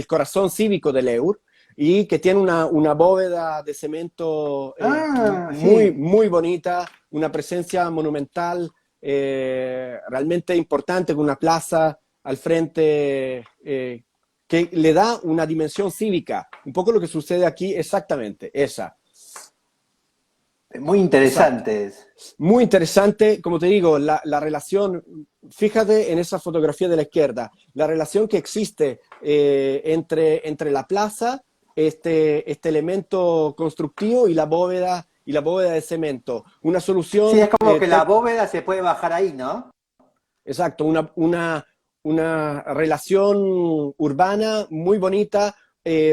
B: corazón cívico del Eur y que tiene una bóveda de cemento
A: Ah,
B: muy,
A: sí.
B: muy bonita, una presencia monumental realmente importante, con una plaza al frente que le da una dimensión cívica. Un poco lo que sucede aquí, exactamente,
A: Muy
B: exacto.
A: interesantes.
B: Muy interesante, como te digo, la relación, fíjate en esa fotografía de la izquierda, la relación que existe entre la plaza, este elemento constructivo y la bóveda de cemento. Una
A: Sí, es
B: solución,
A: como que la bóveda se puede bajar ahí, ¿no?
B: exacto, una relación urbana muy bonita,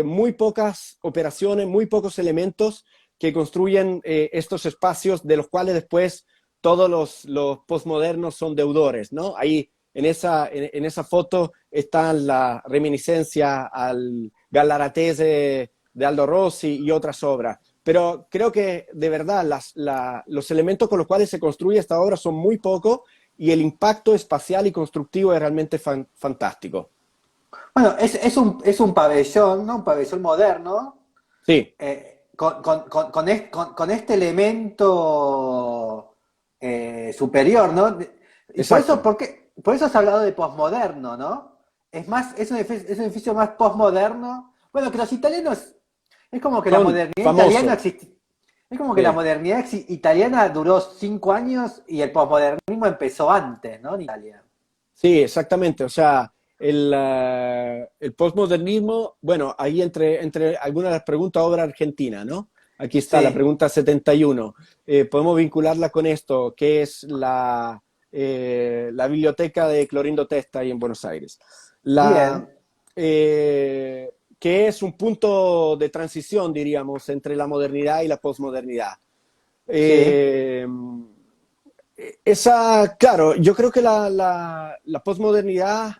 B: muy pocas operaciones, muy pocos elementos que construyen estos espacios de los cuales después todos los postmodernos son deudores, ¿no? Ahí en esa foto está la reminiscencia al Galaratese de Aldo Rossi y otras obras. Pero creo que de verdad los elementos con los cuales se construye esta obra son muy pocos y el impacto espacial y constructivo es realmente fantástico.
A: Bueno, es un pabellón, ¿no? Un pabellón moderno,
B: Sí,
A: con este elemento superior, ¿no? Y por eso,
B: exacto.
A: por eso has hablado de posmoderno, ¿no? es un edificio más postmoderno. Bueno, que los italianos, es como que la
B: Son
A: modernidad italiana
B: famosos.
A: existe. Es como que la
B: Sí.
A: modernidad italiana duró 5 años y el posmodernismo empezó antes, ¿no? En Italia.
B: Sí, exactamente. O sea, el postmodernismo, bueno, ahí entre algunas de las preguntas, obra argentina, ¿no? Aquí está la
A: Sí,
B: pregunta 71. Podemos vincularla con esto, que es la biblioteca de Clorindo Testa ahí en Buenos Aires. La,
A: bien,
B: que es un punto de transición, diríamos, entre la modernidad y la posmodernidad.
A: sí,
B: Eh, claro, yo creo que la posmodernidad,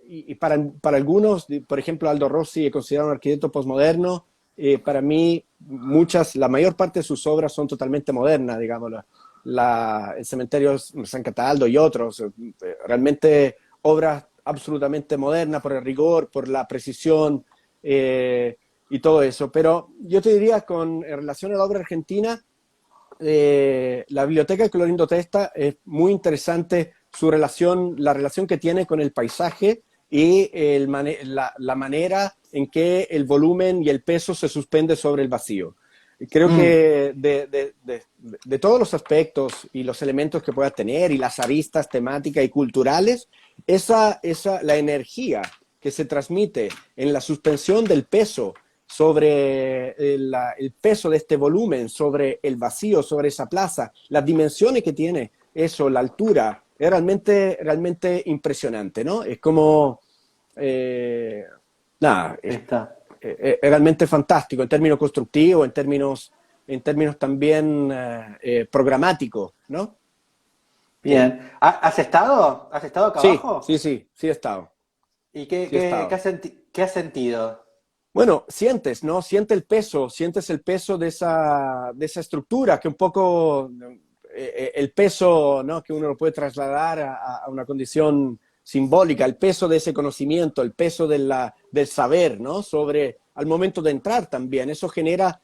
B: y para algunos, por ejemplo, Aldo Rossi es considerado un arquitecto posmoderno, para mí la mayor parte de sus obras son totalmente modernas, digamos, el cementerio San Cataldo y otros, realmente obras absolutamente modernas por el rigor, por la precisión y todo eso. Pero yo te diría, en relación a la obra argentina, la biblioteca de Clorindo Testa es muy interesante la relación que tiene con el paisaje y la manera en que el volumen y el peso se suspende sobre el vacío. Creo
A: mm,
B: que de todos los aspectos y los elementos que pueda tener y las aristas temáticas y culturales, la energía que se transmite en la suspensión del peso sobre el peso de este volumen, sobre el vacío, sobre esa plaza, las dimensiones que tiene eso, la altura, es realmente impresionante, ¿no? Es como, eh, nada,
A: está.
B: es realmente fantástico en términos constructivos, en términos también programáticos, ¿no? Sí,
A: Bien. ¿Has estado? ¿Has estado acá
B: sí, sí,
A: abajo?
B: sí, sí he estado,
A: ¿Y
B: sí he estado.
A: qué has sentido?
B: Bueno, sientes, ¿no? Sientes el peso de esa estructura, que un poco el peso, ¿no? Que uno lo puede trasladar a una condición simbólica, el peso de ese conocimiento, el peso del saber, ¿no? Sobre, al momento de entrar también. Eso genera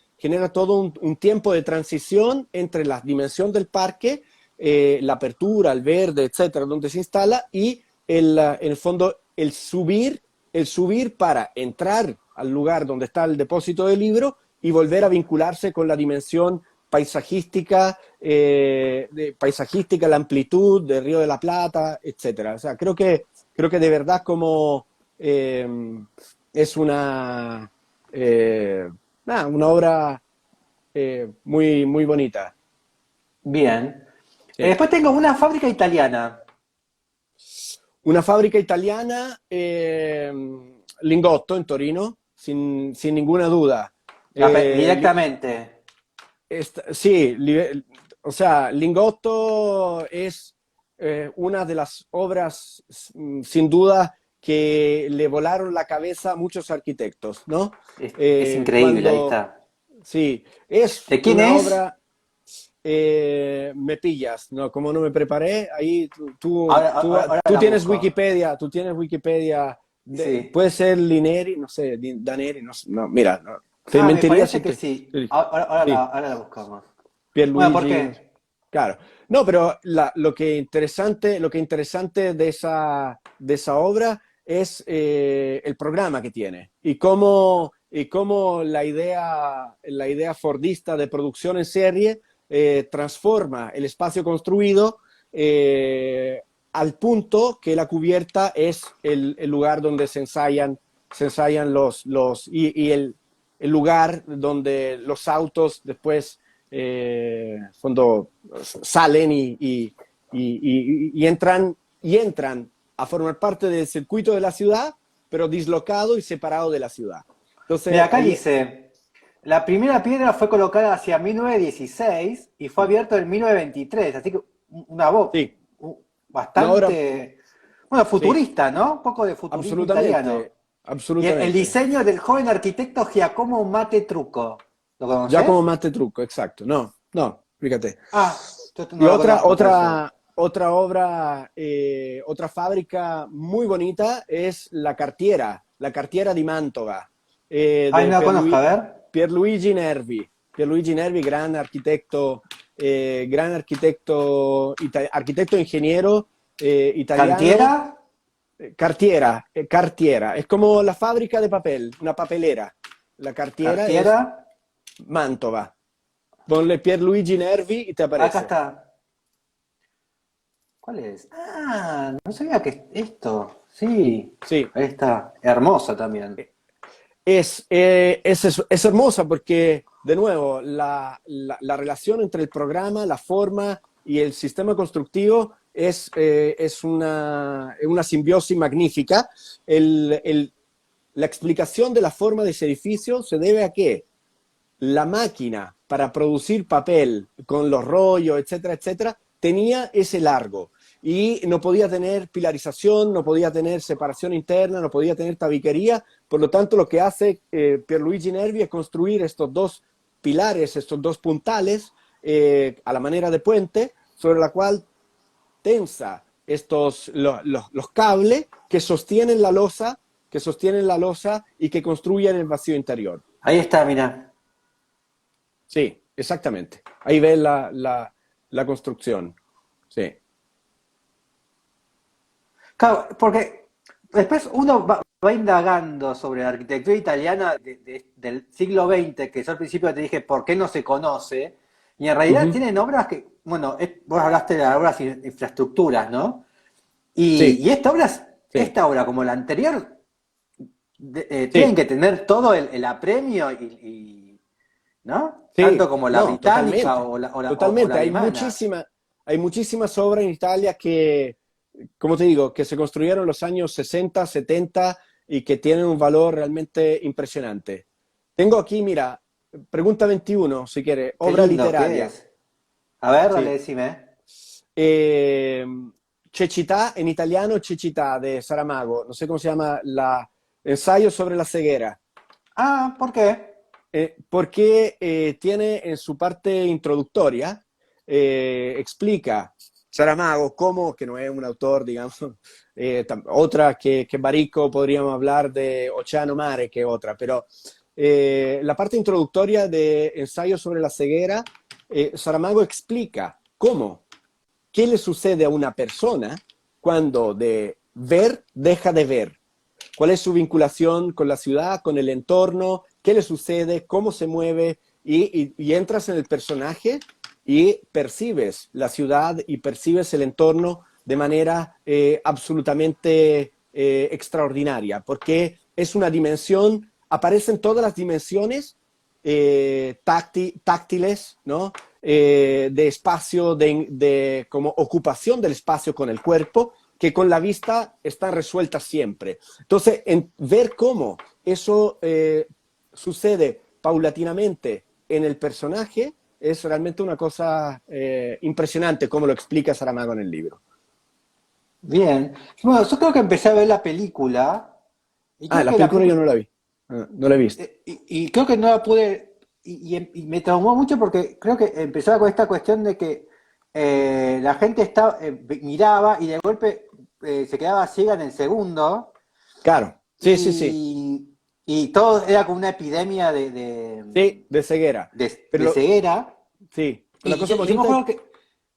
B: todo un tiempo de transición entre la dimensión del parque, la apertura, el verde, etcétera, donde se instala, y en el fondo el subir para entrar al lugar donde está el depósito del libro y volver a vincularse con la dimensión paisajística, la amplitud del Río de la Plata, etcétera. O sea, creo que de verdad como es una obra muy, muy bonita.
A: Bien.
B: Sí.
A: Después tengo una fábrica italiana.
B: Una fábrica italiana, Lingotto, en Torino, sin ninguna duda. Eh,
A: Directamente.
B: sí, o sea, Lingotto es una de las obras, sin duda, que le volaron la cabeza a muchos arquitectos, ¿no?
A: Es increíble, ahí
B: Cuando,
A: está.
B: sí, es
A: ¿De quién
B: una
A: es?
B: obra, me pillas, ¿no? Como no me preparé, ahí
A: Ahora
B: tú
A: la busco.
B: Tú tienes Wikipedia,
A: Sí.
B: puede ser Lineri, no sé, Daneri, no, no, mira, no, te
A: Ah, me
B: mentiría si
A: parece que
B: te...
A: sí.
B: Sí, sí.
A: Ahora la buscamos. Bueno, ¿por
B: Pierluigi, no sé.
A: qué?
B: Claro. No, pero lo que interesante de esa obra es el programa que tiene y cómo la idea fordista de producción en serie transforma el espacio construido al punto que la cubierta es el lugar donde se ensayan y el lugar donde los autos después cuando salen y entran a formar parte del circuito de la ciudad, pero dislocado y separado de la ciudad.
A: Mira,
B: Entonces,
A: acá
B: ahí,
A: dice, la primera piedra fue colocada hacia 1916 y fue abierto en 1923, así que una voz
B: sí, una obra,
A: bastante, bueno,
B: sí,
A: futurista, ¿no? Un poco de futurismo italiano.
B: absolutamente,
A: Y el
B: absolutamente.
A: diseño del joven arquitecto Giacomo Mattetrucco. ¿Lo
B: Giacomo
A: conoces?
B: Mate Trucco, exacto. No, no, fíjate.
A: Ah, yo
B: Y
A: no lo
B: otra,
A: conozco, por eso.
B: otra, otra obra, otra fábrica muy bonita es la Cartiera di Mantova,
A: Ay,
B: de
A: no lo conozco, a ver.
B: Pierluigi Nervi. Pierluigi Nervi, gran arquitecto ingeniero italiano.
A: ¿Cantiera?
B: Cartiera. Es como la fábrica de papel, una papelera. La cartiera es
A: Cartiera.
B: Mantova. Ponle Pierluigi Nervi y te
A: Acá
B: aparece.
A: está. ¿Cuál es? Ah, no sabía que esto. Sí.
B: Sí,
A: Ahí está. Hermosa también.
B: es hermosa porque, de nuevo, la relación entre el programa, la forma y el sistema constructivo es una simbiosis magnífica. La explicación de la forma de ese edificio se debe a que la máquina para producir papel con los rollos, etcétera, etcétera, tenía ese largo y no podía tener pilarización, no podía tener separación interna, no podía tener tabiquería. Por lo tanto, lo que hace Pierluigi Nervi es construir estos dos pilares, estos dos puntales, a la manera de puente, sobre la cual tensa los cables que sostienen la losa y que construyen el vacío interior.
A: Ahí está, mira.
B: Sí, exactamente. Ahí ves la construcción. Sí.
A: Claro, porque después uno va indagando sobre la arquitectura italiana del siglo XX, que yo al principio te dije por qué no se conoce, y en realidad
B: Ujú.
A: tienen obras que, bueno, vos hablaste de las obras de infraestructuras, ¿no?
B: Sí,
A: Y
B: sí,
A: esta obra, como la anterior, tienen
B: sí,
A: que tener todo el apremio ¿no? Tanto
B: sí.
A: como la
B: No,
A: británica
B: totalmente.
A: o la
B: Totalmente.
A: alemana.
B: Hay muchísimas obras en Italia que, como te digo, que se construyeron en los años 60, 70 y que tienen un valor realmente impresionante. Tengo aquí, mira, pregunta 21, si quiere,
A: Qué
B: obra
A: lindo que
B: literaria.
A: es. A ver, dale,
B: Sí.
A: decime.
B: Eh, Cecità, en italiano Cecità de Saramago, no sé cómo se llama, ensayo sobre la ceguera,
A: Ah, ¿por qué?
B: porque tiene en su parte introductoria, explica Saramago cómo, que no es un autor, digamos, otra que Baricco podríamos hablar de Oceano Mare, que otra, pero la parte introductoria de ensayo sobre la ceguera, Saramago explica cómo qué le sucede a una persona cuando de ver deja de ver. ¿Cuál es su vinculación con la ciudad, con el entorno? ¿Qué le sucede? ¿Cómo se mueve? Y entras en el personaje y percibes la ciudad y percibes el entorno de manera absolutamente extraordinaria, porque es una dimensión, aparecen todas las dimensiones táctiles, ¿no? De espacio, como ocupación del espacio con el cuerpo, que con la vista están resueltas siempre. Entonces, ver cómo eso sucede paulatinamente en el personaje es realmente una cosa impresionante, como lo explica Saramago en el libro.
A: Bien. Bueno, yo creo que empecé a ver la película y
B: Ah,
A: creo
B: la
A: que la
B: película yo
A: película
B: no la vi. Ah, no la he visto.
A: y creo que no la pude y me traumó mucho porque creo que empezaba con esta cuestión de que la gente miraba y de golpe se quedaba ciega en el segundo
B: Claro, sí, sí, sí.
A: y todo era como una epidemia
B: Sí, de ceguera. Pero
A: de ceguera.
B: sí, la
A: Y
B: cosa
A: yo me
B: bonita es...
A: acuerdo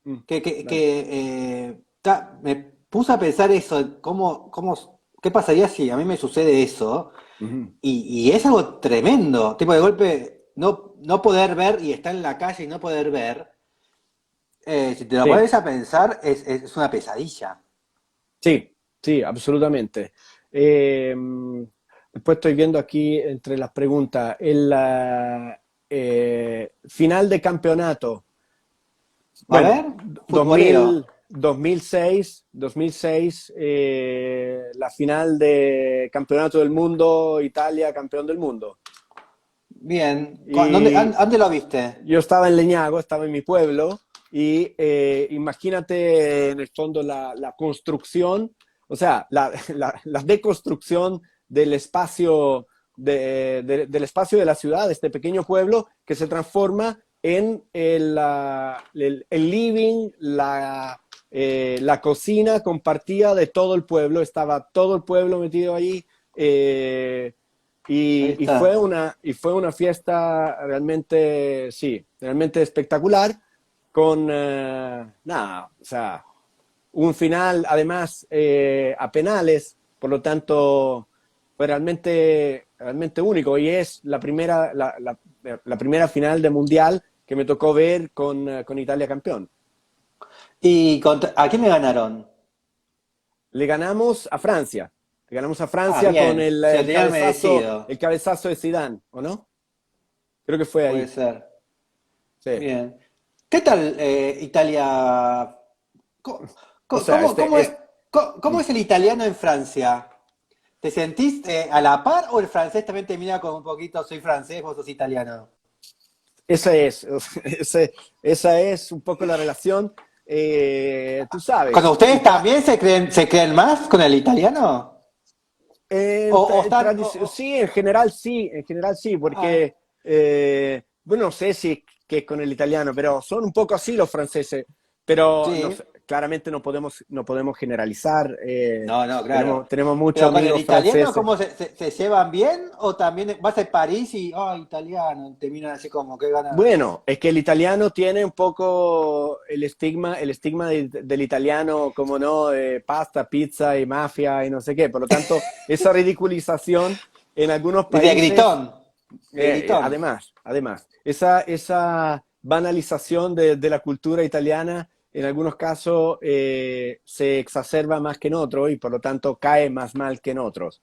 B: Mm, dale.
A: me puse a pensar eso, qué pasaría si a mí me sucede eso,
B: Ujú.
A: y es algo tremendo, tipo de golpe no poder ver y estar en la calle y no poder ver, si te lo
B: Sí,
A: pones a pensar, es una pesadilla.
B: sí, sí, absolutamente. Eh, Después estoy viendo aquí entre las preguntas, final de campeonato.
A: A
B: Bueno,
A: ver, futbolero.
B: 2006, la final de campeonato del mundo, Italia campeón del mundo.
A: Bien,
B: Y
A: ¿dónde lo viste?
B: yo estaba en Leñago, estaba en mi pueblo, y imagínate en el fondo la construcción, o sea, la deconstrucción del espacio del espacio de la ciudad, de este pequeño pueblo, que se transforma en el living, la cocina compartida de todo el pueblo, estaba todo el pueblo metido ahí.
A: Ahí está.
B: Y fue una fiesta realmente, sí, realmente espectacular, con, nada, o sea, un final además a penales, por lo tanto fue realmente único y es la primera final de Mundial que me tocó ver con Italia campeón.
C: ¿Y a quién le ganaron?
B: Le ganamos a Francia. Le ganamos a
C: Ah,
B: Francia con
C: bien, se lo tenían merecido.
B: el cabezazo de Zidane, ¿o no? Creo que fue
C: Puede
B: ahí.
C: ser.
B: Sí.
C: Bien. ¿Qué tal Italia? ¿Cómo,
B: O sea,
C: cómo es el italiano en Francia? ¿Te sentís a la par o el francés también te mira con un poquito, soy francés, vos sos italiano?
B: esa es, esa es un poco la relación. Tú
C: ¿Con
B: sabes,
C: ustedes también se creen más con el italiano? O están,
B: sí, en general sí,
C: ah,
B: porque, bueno, no sé si que con el italiano, pero son un poco así los franceses, pero
C: sí,
B: claramente no podemos generalizar.
C: no, no, claro.
B: Tenemos muchos
C: Pero con el
B: amigos
C: italiano,
B: franceses.
C: ¿cómo se llevan bien? ¿O también vas a París y, italiano, te miran así como, qué ganas?
B: Bueno, es que el italiano tiene un poco el estigma del italiano, como no, pasta, pizza y mafia y no sé qué. Por lo tanto, esa ridiculización en algunos
C: Y de
B: países,
C: gritón, de gritón.
B: además, esa banalización de la cultura italiana, en algunos casos se exacerba más que en otros y por lo tanto cae más mal que en otros.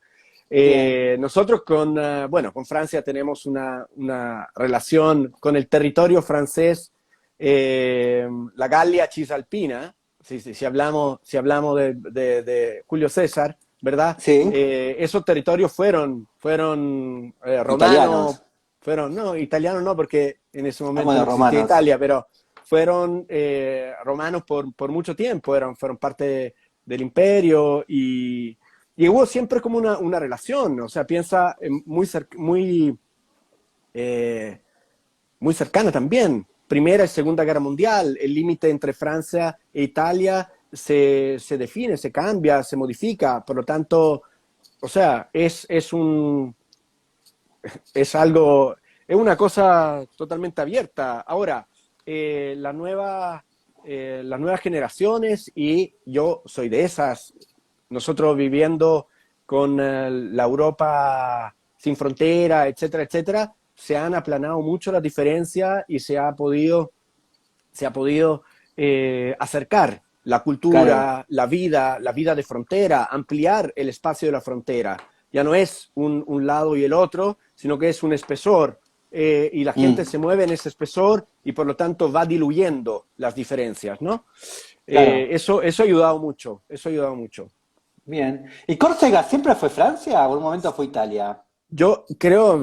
C: Bien,
B: Nosotros con Francia tenemos una relación con el territorio francés, la Gallia Cisalpina, si hablamos de Julio César, ¿verdad?
C: sí,
B: Esos territorios fueron romanos,
C: italianos.
B: no, italianos no, porque en ese
C: Ah,
B: momento
C: bueno,
B: no existía
C: romanos.
B: Italia, pero fueron romanos por mucho tiempo, fueron parte del imperio y hubo siempre como una relación, o sea, piensa eh, muy cercana también. Primera y Segunda Guerra Mundial, el límite entre Francia e Italia se define, se cambia, se modifica, por lo tanto, o sea, es algo, es una cosa totalmente abierta. Ahora, eh, la nueva, las nuevas generaciones, y yo soy de esas, nosotros viviendo con la Europa sin frontera, etcétera, etcétera, se han aplanado mucho las diferencias y se ha podido acercar la
C: Claro,
B: cultura, la vida de frontera, ampliar el espacio de la frontera. Ya no es un lado y el otro, sino que es un espesor. Y la gente
C: mm,
B: se mueve en ese espesor y por lo tanto va diluyendo las diferencias, ¿no?
C: claro,
B: Eso ha ayudado mucho, eso ha ayudado mucho.
C: bien. ¿Y Córcega siempre fue Francia o en un momento fue Italia?
B: Yo creo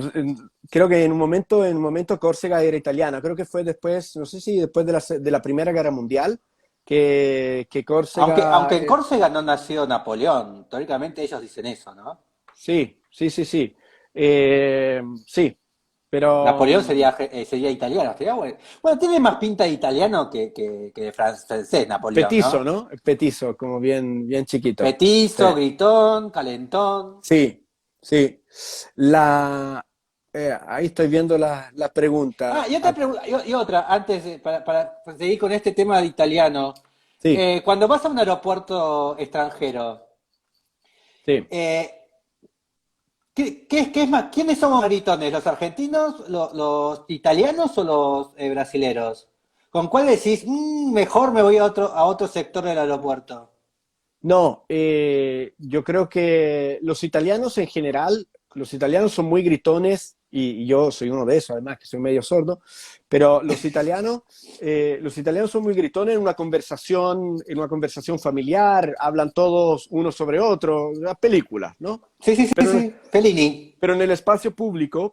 B: que en un momento Córcega era italiana. Creo que fue después, no sé si después de la Primera Guerra Mundial, que
C: Aunque
B: Córcega,
C: en Córcega no nació Napoleón, teóricamente ellos dicen eso, ¿no?
B: sí, sí, sí, sí. Sí, pero
C: Napoleón sería italiano, sería bueno. Bueno, tiene más pinta de italiano que de francés, Napoleón,
B: petizo,
C: ¿no?
B: ¿no? Petizo, como bien, bien chiquito. Sí,
C: Petizo, gritón, calentón.
B: sí, sí. Ahí estoy viendo la pregunta.
C: Y otra pregunta, y otra, antes, para seguir con este tema de italiano.
B: Sí,
C: Cuando vas a un aeropuerto extranjero,
B: sí.
C: eh, ¿qué es más? ¿Quiénes somos más gritones? ¿Los argentinos, los italianos o los brasileros? ¿Con cuál decís, mejor me voy a otro sector del aeropuerto?
B: No, yo creo que los italianos son muy gritones y yo soy uno de esos, además que soy medio sordo, pero los italianos son muy gritones en una conversación familiar, hablan todos uno sobre otro, las películas, ¿no?
C: Sí, sí, sí,
B: Pero,
C: sí. Fellini.
B: pero en el espacio público,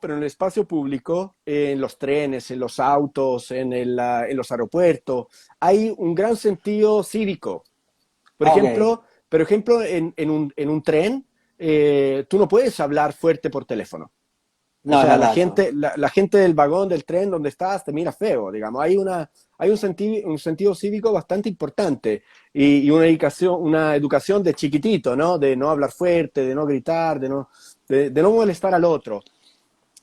B: en los trenes, en los autos, en los aeropuertos, hay un gran sentido cívico. Por
C: Ok.
B: ejemplo, en un tren, tú no puedes hablar fuerte por teléfono. O
C: No, es
B: sea, la
C: verdad eso.
B: gente, la gente del vagón, del tren donde estás, te mira feo, digamos. Hay un sentido cívico bastante importante y una educación de chiquitito, ¿no? De no hablar fuerte, de no gritar, de no molestar al otro.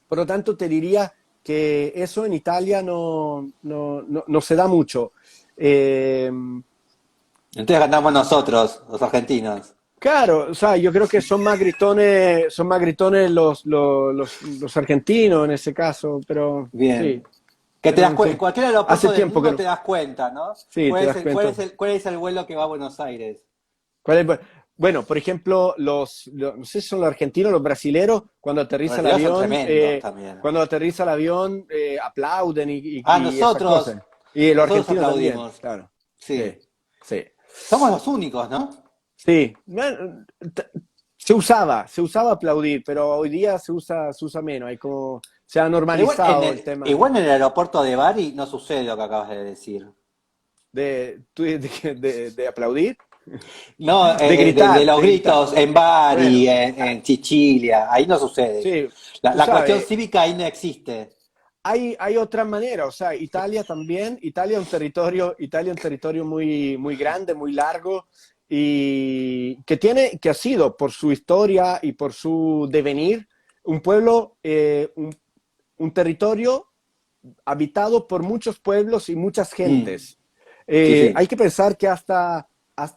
B: Por lo tanto, te diría que eso en Italia no se da mucho. Eh,
C: Entonces ganamos nosotros, los argentinos.
B: Claro, o sea, yo creo que son más gritones los argentinos en ese caso, pero sí,
C: Bien. Que te
B: pero
C: das
B: en
C: en
B: fin,
C: cualquier
B: hace
C: aeropuerto del
B: tiempo que
C: mundo
B: no.
C: te das cuenta, ¿no?
B: Sí, te das cuenta.
C: Cuál es el vuelo que va a Buenos Aires?
B: ¿Cuál es? Bueno, por ejemplo, no sé si son los argentinos, los brasileros,
C: Los brasileños son tremendos
B: cuando
C: también.
B: aterriza el avión, aplauden
C: Ah,
B: y esas cosas. Y los
C: nosotros
B: argentinos también,
C: aplaudimos.
B: claro. Sí,
C: Sí.
B: sí.
C: Somos los únicos, ¿no?
B: Sí, bueno, se usaba aplaudir, pero hoy día se usa menos, hay como, se ha
C: Pero
B: normalizado el tema
C: igual en el aeropuerto de Bari no sucede lo que acabas de decir.
B: de aplaudir,
C: No, de los
B: de gritar.
C: gritos en Bari,
B: Bueno,
C: en Sicilia, ahí no sucede.
B: sí, tú
C: La cuestión
B: sabes,
C: cívica ahí no existe.
B: hay otra manera, o sea, Italia también, Italia es un territorio muy, muy grande, muy largo, y que ha sido, por su historia y por su devenir, un pueblo, un territorio habitado por muchos pueblos y muchas
C: Mm,
B: gentes.
C: sí,
B: Hay
C: sí.
B: que pensar que hasta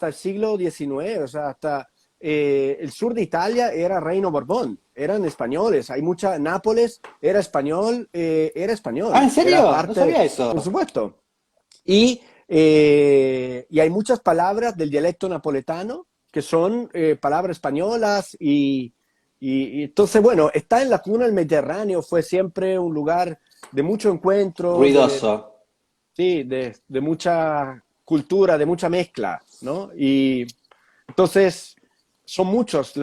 B: el siglo XIX, o sea, hasta el sur de Italia era Reino Borbón, eran españoles, hay mucha, Nápoles era
C: Ah,
B: español,
C: ¿en
B: era
C: serio? No
B: parte,
C: sabía eso.
B: por supuesto. Y hay muchas palabras del dialecto napoletano que son palabras españolas y entonces, bueno, está en la cuna del Mediterráneo, fue siempre un lugar de mucho encuentro,
C: Ruidoso.
B: sí, de mucha cultura, de mucha mezcla, ¿no? Y entonces son muchos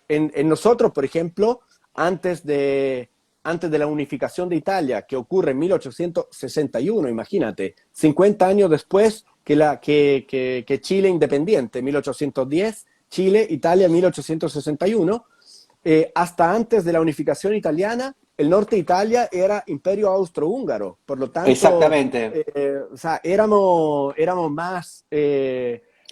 B: en nosotros, por ejemplo, antes de, antes de la unificación de Italia, que ocurre en 1861, imagínate, 50 años después que Chile independiente, 1810, Chile, Italia, 1861, hasta antes de la unificación italiana, el norte de Italia era imperio austrohúngaro, por lo tanto,
C: Exactamente.
B: o sea, éramos más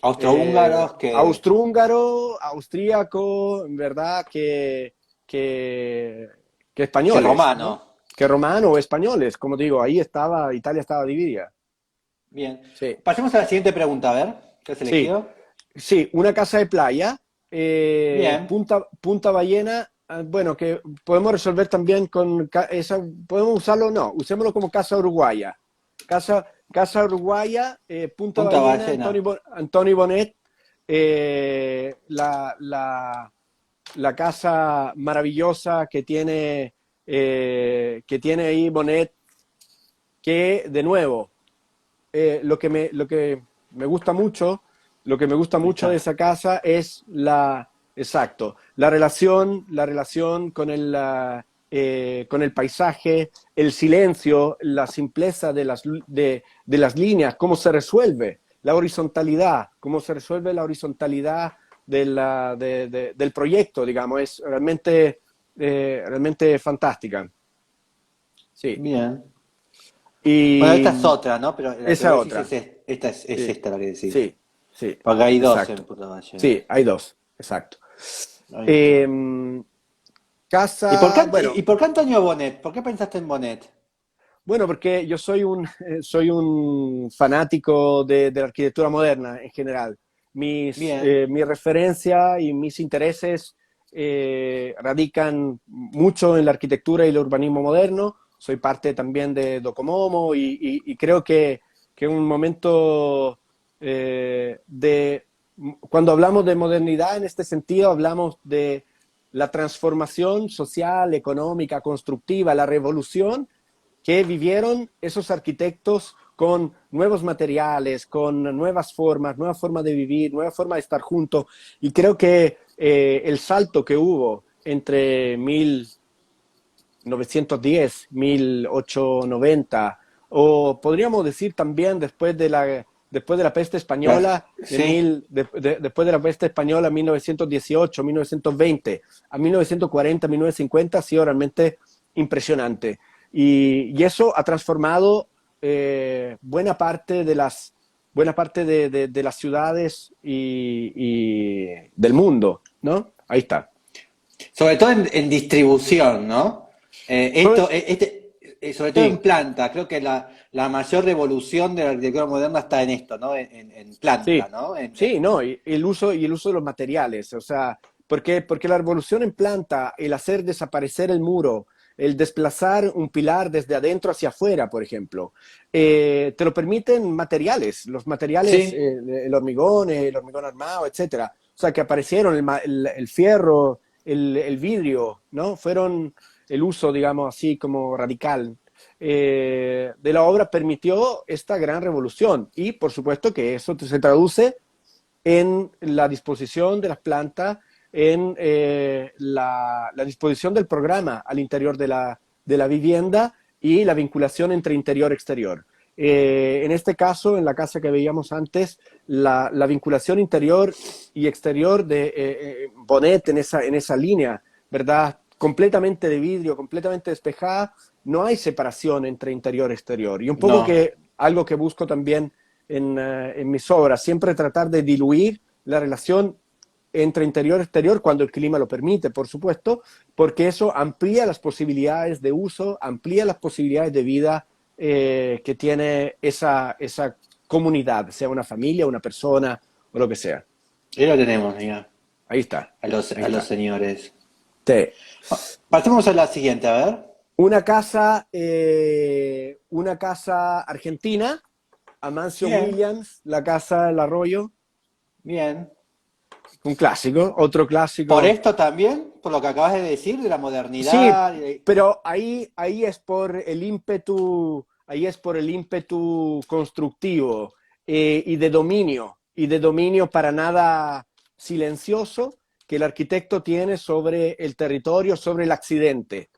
C: Austrohúngaros
B: austrohúngaro, austríaco, en verdad, que, que
C: que
B: españoles, ¿no?
C: romano.
B: Que romano o españoles, como digo, ahí estaba, Italia estaba dividida.
C: Bien.
B: Sí,
C: Pasemos a la siguiente pregunta, a ver. ¿Qué has
B: sí,
C: elegido?
B: sí, una casa de playa,
C: Bien.
B: Punta Ballena, bueno, que podemos resolver también con esa, podemos usarlo, no, usémoslo como casa uruguaya. Casa uruguaya, Punta
C: Punta
B: Ballena,
C: ballena.
B: Antonio Bonet, eh, la, la, la casa maravillosa que tiene ahí Bonet, que de nuevo, lo que me gusta mucho, lo que me gusta
C: Ahí
B: mucho de
C: está.
B: esa casa es exacto, la relación con el paisaje, el silencio, la simpleza de las líneas, cómo se resuelve la horizontalidad, cómo se resuelve la horizontalidad del proyecto, digamos, es realmente fantástica. Sí.
C: Bien. Bueno, esta es
B: Y
C: otra, ¿no? Pero la que
B: esa
C: vos decís
B: otra.
C: es
B: Sí,
C: esta la que decís.
B: sí, sí,
C: Porque hay dos en
B: exacto.
C: Punta Ballena.
B: Sí, hay dos, exacto.
C: Ahí está.
B: Eh, casa,
C: Y por qué Antonio Bonet? ¿Por qué pensaste en Bonet?
B: bueno, porque yo soy un fanático de la arquitectura moderna en general.
C: Bien.
B: Mi referencia y mis intereses radican mucho en la arquitectura y el urbanismo moderno. Soy parte también de Docomomo y creo que en un momento cuando hablamos de modernidad en este sentido, hablamos de la transformación social, económica, constructiva, la revolución que vivieron esos arquitectos con nuevos materiales, con nuevas formas de vivir, nuevas formas de estar juntos. Y creo que el salto que hubo entre 1910, 1890, o podríamos decir también después de la peste española,
C: Sí.
B: después de la peste española, 1918, 1920, a 1940, 1950, ha sido realmente impresionante. Y eso ha transformado buena parte de las ciudades y del mundo, ¿no? Ahí está.
C: Sobre todo en distribución, ¿no?
B: Sobre-
C: Este, sobre todo en
B: Sí,
C: planta. Creo que la mayor revolución de la arquitectura moderna está en esto, ¿no? En planta,
B: sí,
C: ¿no?
B: sí, no, y el uso de los materiales, o sea, porque la revolución en planta, el hacer desaparecer el muro, el desplazar un pilar desde adentro hacia afuera, por ejemplo, te lo permiten materiales, los materiales,
C: Sí,
B: el hormigón armado, etcétera. O sea, que aparecieron el fierro, el vidrio, ¿no? Fueron el uso, digamos así, como radical de la obra permitió esta gran revolución y por supuesto que eso se traduce en la disposición de las plantas, en la disposición del programa al interior de la vivienda y la vinculación entre interior y exterior. En este caso, en la casa que veíamos antes, la vinculación interior y exterior de Bonet en esa línea, ¿verdad? Completamente de vidrio, completamente despejada, no hay separación entre interior y exterior. Y un poco
C: no.
B: que algo que busco también en mis obras, siempre tratar de diluir la relación entre interior y exterior cuando el clima lo permite, por supuesto, porque eso amplía las posibilidades de uso, amplía las posibilidades de vida que tiene esa comunidad, sea una familia, una persona o lo que sea.
C: Ahí lo tenemos, mira,
B: Ahí está, ahí
C: a los
B: está.
C: señores.
B: Sí.
C: Pasemos a la siguiente, a ver.
B: Una casa argentina, Amancio
C: Bien,
B: Williams, la casa del arroyo,
C: bien.
B: un clásico, otro
C: Por
B: clásico.
C: esto también, por lo que acabas de decir, de la
B: Sí,
C: modernidad.
B: pero ahí es por el ímpetu, ahí es por el ímpetu constructivo y de dominio para nada silencioso que el arquitecto tiene sobre el territorio, sobre el accidente.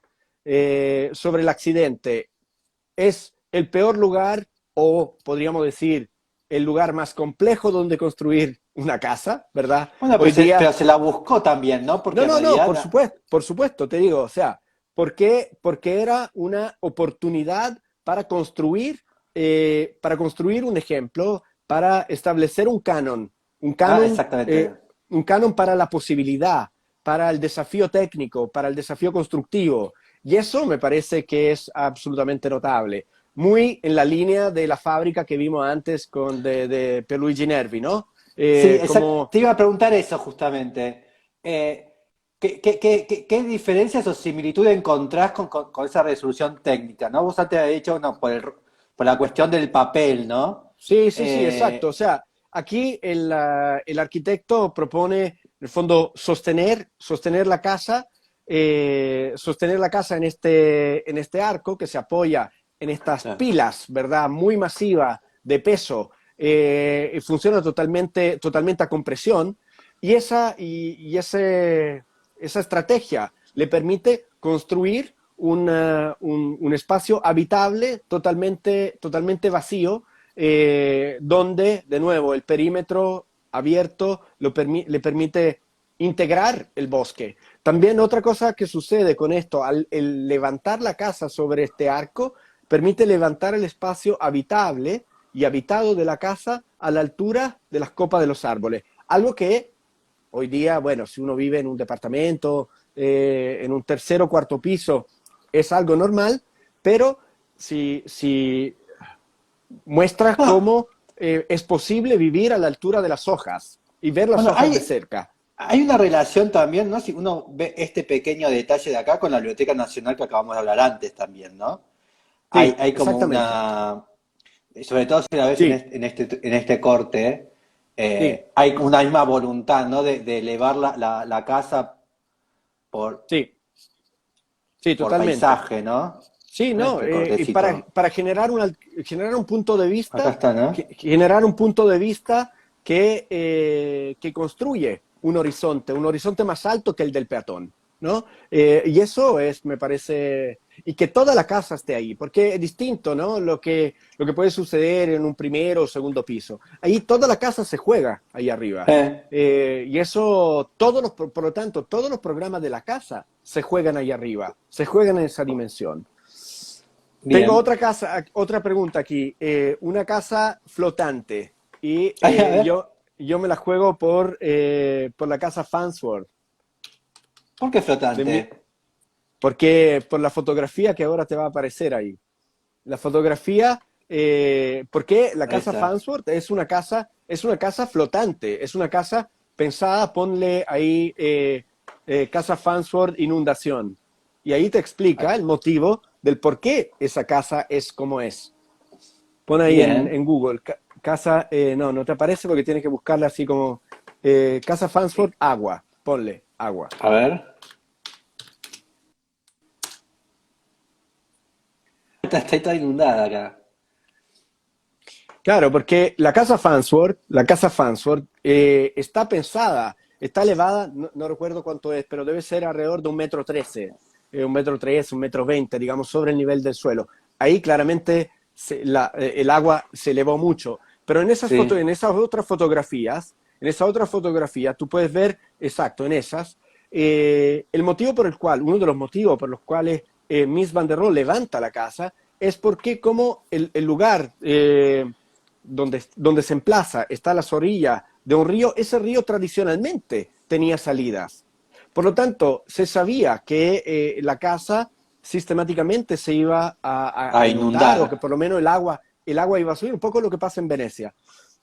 B: Es el peor lugar o podríamos decir el lugar más complejo donde construir una casa, ¿verdad?
C: Bueno,
B: Hoy
C: pero
B: día
C: se la buscó también, ¿no? Porque
B: no,
C: en
B: no, no,
C: realidad,
B: por supuesto, te digo, o sea, ¿por qué? Porque era una oportunidad para construir un ejemplo, para establecer
C: exactamente.
B: un canon para la posibilidad, para el desafío técnico, para el desafío constructivo. Y eso me parece que es absolutamente notable. Muy en la línea de la fábrica que vimos antes de Pierluigi Nervi, ¿no?
C: Sí,
B: Como,
C: te iba a preguntar eso justamente. ¿Qué diferencias o similitudes encontrás con esa resolución técnica, ¿no? Vos antes habías dicho, no, por la cuestión del papel, ¿no?
B: sí, sí, sí, exacto. O
C: Eh,
B: sea, aquí el arquitecto propone, en el fondo, sostener la casa en este arco que se apoya en estas
C: claro.
B: pilas, ¿verdad? Muy masivas de peso. Y funciona totalmente a compresión. Esa estrategia le permite construir un espacio habitable totalmente vacío donde, de nuevo, el perímetro abierto le permite integrar el bosque. También otra cosa que sucede con esto, el levantar la casa sobre este arco, permite levantar el espacio habitable y habitado de la casa a la altura de las copas de los árboles. Algo que hoy día, bueno, si uno vive en un departamento, en un tercer o cuarto piso, es algo normal, pero si muestra
C: No,
B: cómo es posible vivir a la altura de las hojas y ver las
C: bueno,
B: hojas de cerca.
C: hay una relación también, ¿no? Si uno ve este pequeño detalle de acá con la Biblioteca Nacional que acabamos de hablar antes también, ¿no?
B: Sí,
C: Hay como
B: exactamente.
C: una, sobre todo si la ves
B: Sí,
C: en este corte,
B: sí,
C: hay una misma voluntad, ¿no? De elevar la casa por,
B: sí, sí,
C: por
B: totalmente.
C: paisaje, ¿no?
B: Sí,
C: En
B: ¿no?
C: este
B: Y
C: cortecito.
B: para generar un punto de
C: Acá
B: vista,
C: está, ¿no?
B: generar un punto de vista que construye un horizonte más alto que el del peatón, ¿no? Y eso es, me parece, y que toda la casa esté ahí, porque es distinto, ¿no? Lo que puede suceder en un primero o segundo piso. Ahí toda la casa se juega ahí arriba.
C: Eh,
B: Y eso, por lo tanto, todos los programas de la casa se juegan ahí arriba, se juegan en esa dimensión. Tengo
C: bien.
B: otra pregunta aquí. Una casa flotante y
C: Ay, a ver,
B: yo me la juego por la casa Farnsworth.
C: ¿por qué
B: De mi-
C: flotante?
B: Porque por la fotografía que ahora te va a aparecer ahí. La fotografía, porque la casa Farnsworth es una casa flotante, es una casa pensada, ponle ahí casa Farnsworth inundación. Y ahí te explica el motivo del por qué esa casa es como es. Pon ahí en Google, casa, no te aparece porque tienes que buscarla así como casa Farnsworth, agua, ponle agua.
C: A ver. Está toda inundada acá.
B: Claro, porque la casa Farnsworth está pensada, está elevada, no recuerdo cuánto es, pero debe ser alrededor de 1,13 m, 1,13 m, 1,20 m, digamos, sobre el nivel del suelo. Ahí claramente el agua se elevó mucho, pero en esas otras fotografías, tú puedes ver, exacto, en esas, uno de los motivos por los cuales Mies van der Rohe levanta la casa es porque como el lugar donde se emplaza está a las orillas de un río, ese río tradicionalmente tenía salidas. Por lo tanto, se sabía que la casa sistemáticamente se iba a inundar, o que por lo menos el agua iba a subir, un poco lo que pasa en Venecia.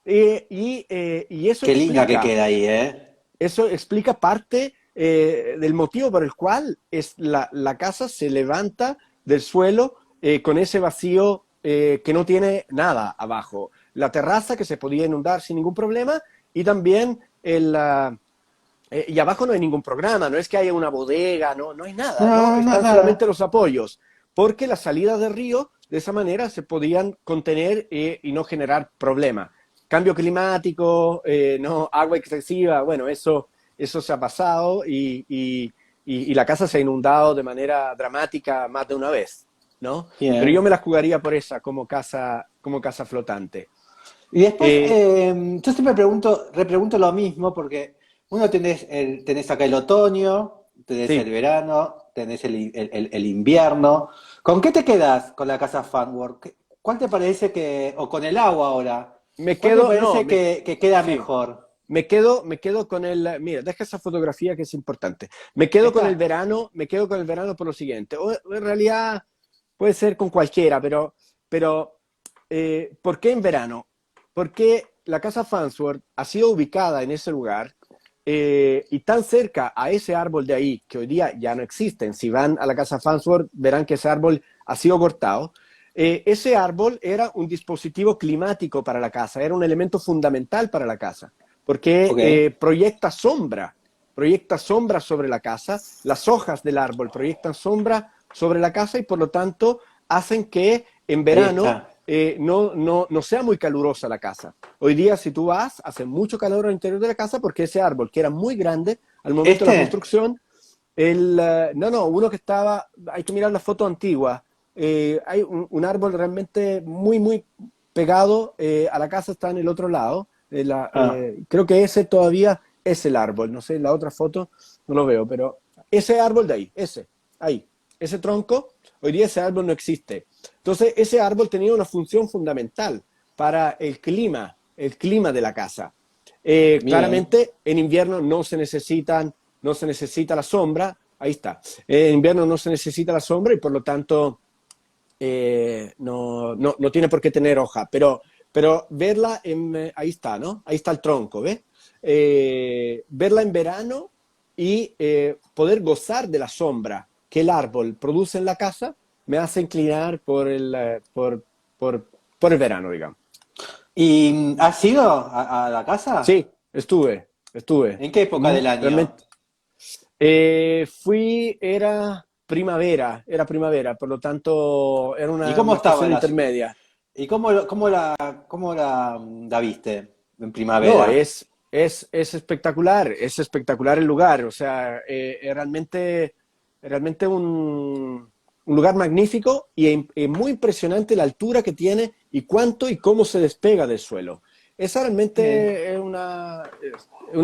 B: Y eso
C: Qué linda que queda ahí, ¿eh?
B: Eso explica parte del motivo por el cual la casa se levanta del suelo con ese vacío que no tiene nada abajo. La terraza que se podía inundar sin ningún problema y también y abajo no hay ningún programa, no es que haya una bodega, no hay nada, están solamente los apoyos, porque las salidas del río de esa manera se podían contener y no generar problema. Cambio climático, agua excesiva, bueno, eso se ha pasado y la casa se ha inundado de manera dramática más de una vez, ¿no?
C: Bien.
B: Pero yo me la jugaría por esa como casa flotante.
C: Y después, yo siempre repregunto lo mismo, porque uno tenés acá el otoño, tenés el verano, tenés el invierno. ¿Con qué te quedás con la casa Farnsworth? ¿Cuál te parece o con el agua ahora? Que queda mejor?
B: Me quedo con mira, deja esa fotografía que es importante. Me quedo con el verano por lo siguiente. En realidad puede ser con cualquiera, pero ¿por qué en verano? Porque la casa Farnsworth ha sido ubicada en ese lugar y tan cerca a ese árbol de ahí, que hoy día ya no existen. Si van a la casa Farnsworth, verán que ese árbol ha sido cortado. Ese árbol era un dispositivo climático para la casa, era un elemento fundamental para la casa, porque proyecta sombra sobre la casa, las hojas del árbol proyectan sombra sobre la casa y por lo tanto hacen que en verano no sea muy calurosa la casa. Hoy día si tú vas, hace mucho calor al interior de la casa porque ese árbol, que era muy grande al momento de la construcción, uno que estaba, hay que mirar la foto antigua, hay un árbol realmente muy, muy pegado a la casa, está en el otro lado. Creo que ese todavía es el árbol, no sé, la otra foto no lo veo, pero ese árbol de ahí, ese tronco, hoy día ese árbol no existe. Entonces ese árbol tenía una función fundamental para el clima de la casa. Claramente en invierno no se necesita la sombra, ahí está, en invierno no se necesita la sombra y por lo tanto no tiene por qué tener hoja, pero verla ahí está, ¿no? Ahí está el tronco, ¿ves? Verla en verano y poder gozar de la sombra que el árbol produce en la casa me hace inclinar por el verano, digamos.
C: ¿Y has ido a la casa?
B: Sí, estuve.
C: ¿En qué época del año?
B: Realmente, era primavera, por lo tanto era una estación intermedia.
C: ¿Y cómo la viste en primavera?
B: No, es espectacular el lugar, o sea, es realmente un lugar magnífico y es muy impresionante la altura que tiene y cuánto y cómo se despega del suelo. Esa realmente es una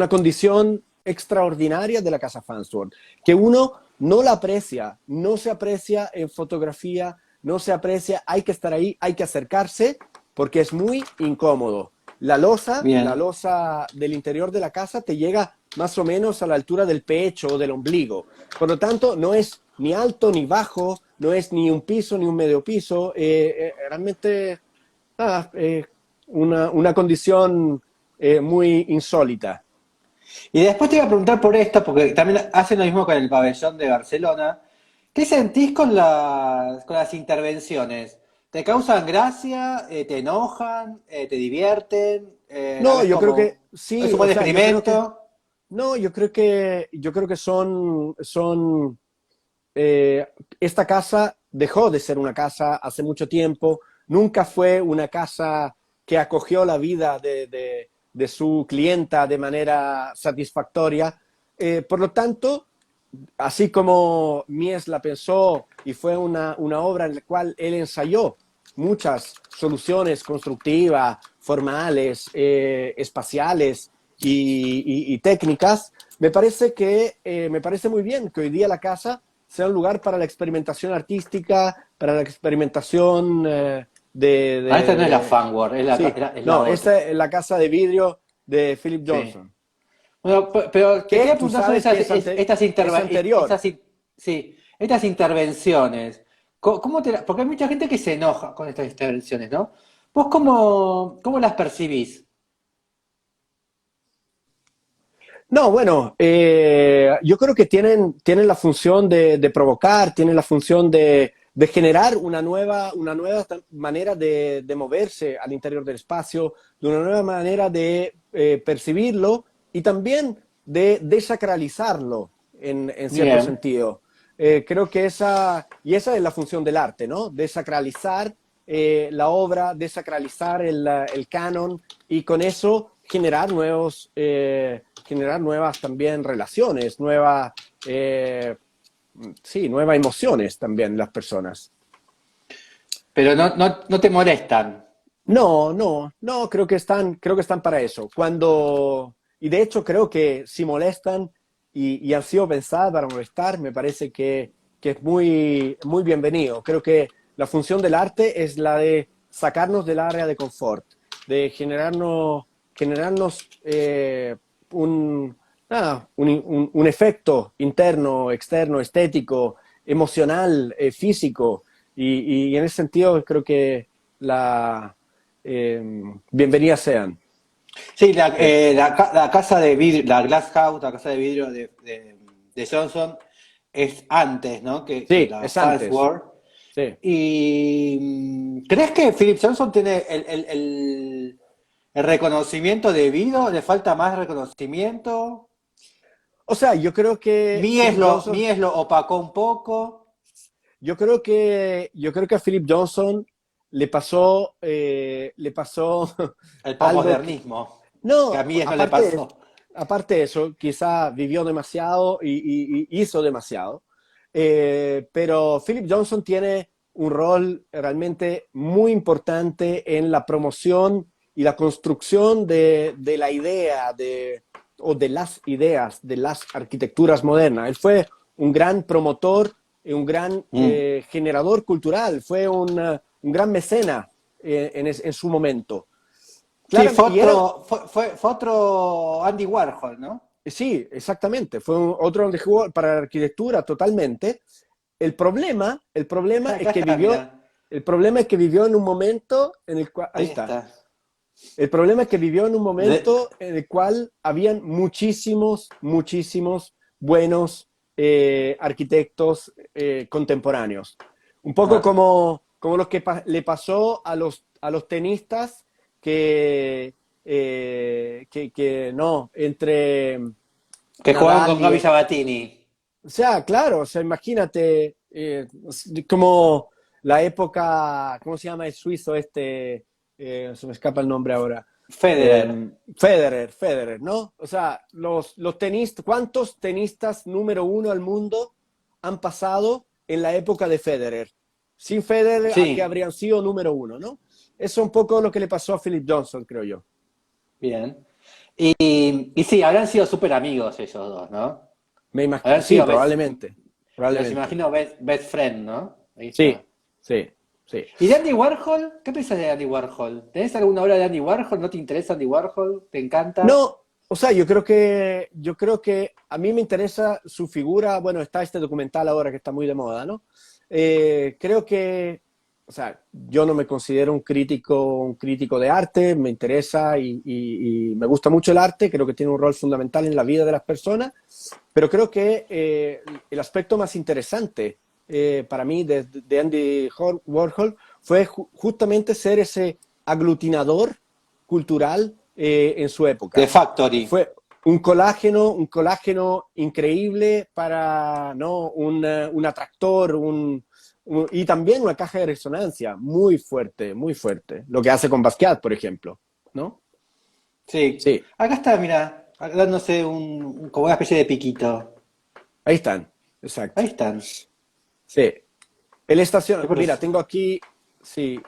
B: condición extraordinaria de la casa Farnsworth, que uno no la aprecia, no se aprecia en fotografía, no se aprecia, hay que estar ahí, hay que acercarse, porque es muy incómodo. La losa del interior de la casa te llega más o menos a la altura del pecho o del ombligo. Por lo tanto, no es ni alto ni bajo, no es ni un piso ni un medio piso, realmente nada, una condición muy insólita.
C: Y después te iba a preguntar por esto, porque también hacen lo mismo con el pabellón de Barcelona. ¿Qué sentís con las intervenciones? ¿Te causan gracia? ¿Te enojan? ¿Te divierten? ¿La
B: No,
C: ves
B: yo creo
C: como
B: que
C: es
B: sí,
C: un
B: o
C: buen
B: sea, yo creo que
C: experimento?
B: no, yo creo que eh, esta casa dejó de ser una casa hace mucho tiempo, nunca fue una casa que acogió la vida de su clienta de manera satisfactoria. Por lo tanto, así como Mies la pensó y fue una obra en la cual él ensayó muchas soluciones constructivas, formales, espaciales y técnicas, me parece muy bien que hoy día la casa sea un lugar para la experimentación artística, para la experimentación
C: Ah, esta no es la Fanworld,
B: sí,
C: es la
B: no,
C: otra.
B: esta es la casa de vidrio de Philip
C: Sí.
B: Johnson,
C: Bueno, pero te
B: que
C: quería
B: tú
C: preguntar sobre
B: sabes que
C: estas,
B: es anterior.
C: sí, estas intervenciones. Porque hay mucha gente que se enoja con estas intervenciones, ¿no? ¿Vos cómo las percibís?
B: No, bueno, yo creo que tienen la función de provocar, tienen la función de generar una nueva manera de moverse al interior del espacio, de una nueva manera de percibirlo y también de desacralizarlo en cierto
C: Bien,
B: sentido. Creo que esa es la función del arte, ¿no? Desacralizar la obra, desacralizar el canon y con eso generar nuevas también relaciones, eh, sí, nuevas emociones también en las personas.
C: pero no te molestan.
B: No, no, no, creo que están para eso. Y de hecho creo que si molestan y han sido pensadas para molestar, me parece que es muy, muy bienvenido. Creo que la función del arte es la de sacarnos del área de confort, de generarnos un efecto interno, externo, estético, emocional, físico. Y en ese sentido creo que la bienvenidas sean.
C: Sí,
B: Eh,
C: la casa de vidrio, la Glass House, la casa de vidrio de Johnson es antes, ¿no? Que
B: sí,
C: la
B: es antes.
C: Farnsworth.
B: Sí.
C: ¿Y crees que Philip Johnson tiene el reconocimiento debido? ¿Le falta más reconocimiento?
B: O sea, yo creo que Philip Johnson,
C: Mies lo opacó un poco.
B: yo creo que a Philip Johnson le pasó
C: El
B: algo que,
C: posmodernismo, que a
B: no,
C: Mies no le pasó.
B: aparte de eso, quizá vivió demasiado y hizo demasiado. Pero Philip Johnson tiene un rol realmente muy importante en la promoción y la construcción de la idea o de las ideas de las arquitecturas modernas. Él fue un gran promotor y un gran
C: Mm.
B: generador cultural, fue un gran mecena en su momento.
C: Sí,
B: Claro, y era,
C: fue otro Andy Warhol, ¿no?
B: sí, exactamente, fue otro donde jugó para la arquitectura totalmente. El problema es
C: Acá
B: que
C: está, mira.
B: vivió en un momento en el cual, ahí
C: Ahí
B: está.
C: está.
B: El problema es que vivió en un
C: De-
B: momento en el cual habían muchísimos, muchísimos buenos arquitectos contemporáneos. Un poco
C: ah,
B: como lo que le pasó a los tenistas que no, entre
C: que jugaban
B: Nadal
C: con Gaby
B: y,
C: Sabatini.
B: o sea, claro, o sea, imagínate como la época, ¿cómo se llama el suizo este? Se me escapa el nombre ahora.
C: Federer.
B: Federer, ¿no? O sea, los tenistas, ¿cuántos tenistas número uno al mundo han pasado en la época de Federer? Sin Federer, ¿a qué
C: Sí,
B: habrían sido número uno, no? Eso es un poco lo que le pasó a Philip Johnson, creo yo.
C: bien. Y sí, habrán sido súper amigos ellos dos, ¿no?
B: Me imagino,
C: Habrán
B: sí,
C: sido
B: probablemente,
C: me los
B: probablemente.
C: imagino best friend, ¿no? Ahí está.
B: Sí, sí, sí.
C: ¿Y de Andy Warhol? ¿Qué piensas de Andy Warhol? ¿Tenés alguna obra de Andy Warhol? ¿No te interesa Andy Warhol? ¿Te encanta?
B: No, O sea, yo creo que a mí me interesa su figura. Bueno, está este documental ahora que está muy de moda, ¿no? Creo que, o sea, yo no me considero un crítico de arte, me interesa y me gusta mucho el arte, creo que tiene un rol fundamental en la vida de las personas, pero creo que el aspecto más interesante para mí de Andy Warhol fue justamente ser ese aglutinador cultural en su época.
C: The Factory.
B: Fue un colágeno increíble para, ¿no? Un atractor, y también una caja de resonancia muy fuerte, muy fuerte. Lo que hace con Basquiat, por ejemplo, ¿no?
C: Sí.
B: Sí,
C: Acá está, mira, dándose como una especie de piquito.
B: ahí están, exacto.
C: Ahí están.
B: Sí. El
C: Me
B: mira,
C: parece-
B: tengo aquí, sí,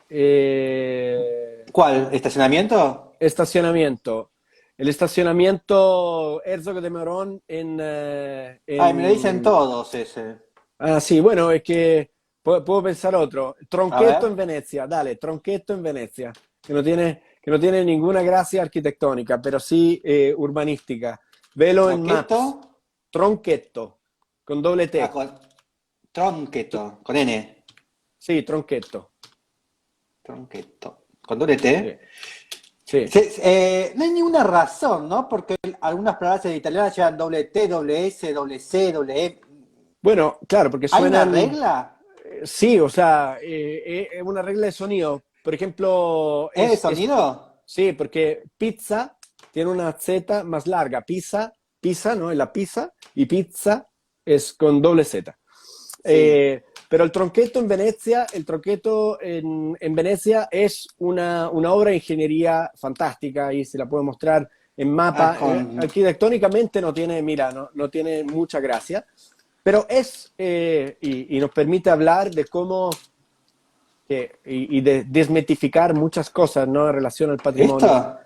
C: ¿Cuál? ¿Estacionamiento?
B: estacionamiento. El estacionamiento Herzog de Meuron
C: Ay, me lo dicen
B: en...
C: todos ese.
B: Ah, sí, bueno, es que puedo pensar otro.
C: A ver.
B: Tronchetto en Venecia, dale, Tronchetto en Venecia, que no tiene ninguna gracia arquitectónica, pero sí urbanística. Velo en
C: Croqueto.
B: Maps. Tronchetto, con doble
C: Ah,
B: T.
C: con Tronqueto. Con N.
B: Sí, Tronchetto.
C: Tronqueto. Con doble T.
B: Sí, sí.
C: No hay ninguna razón, ¿no? Porque algunas palabras en italiano llevan doble T, doble S, doble C, doble E.
B: Bueno, claro, porque
C: ¿Hay una
B: suenan...
C: regla?
B: Sí, o sea, es una regla de sonido. Por ejemplo,
C: ¿Es de sonido?
B: sí, porque pizza tiene una Z más larga. Pizza, ¿no? Es la pizza, y pizza es con doble Z.
C: Sí.
B: Pero el tronqueto en Venecia es una obra de ingeniería fantástica y se la puedo mostrar en
C: Ah,
B: mapa.
C: con...
B: Arquitectónicamente no tiene, mira, no tiene mucha gracia, pero y nos permite hablar de cómo, y de desmitificar muchas cosas, ¿no? En relación al patrimonio.
C: ¿Esto?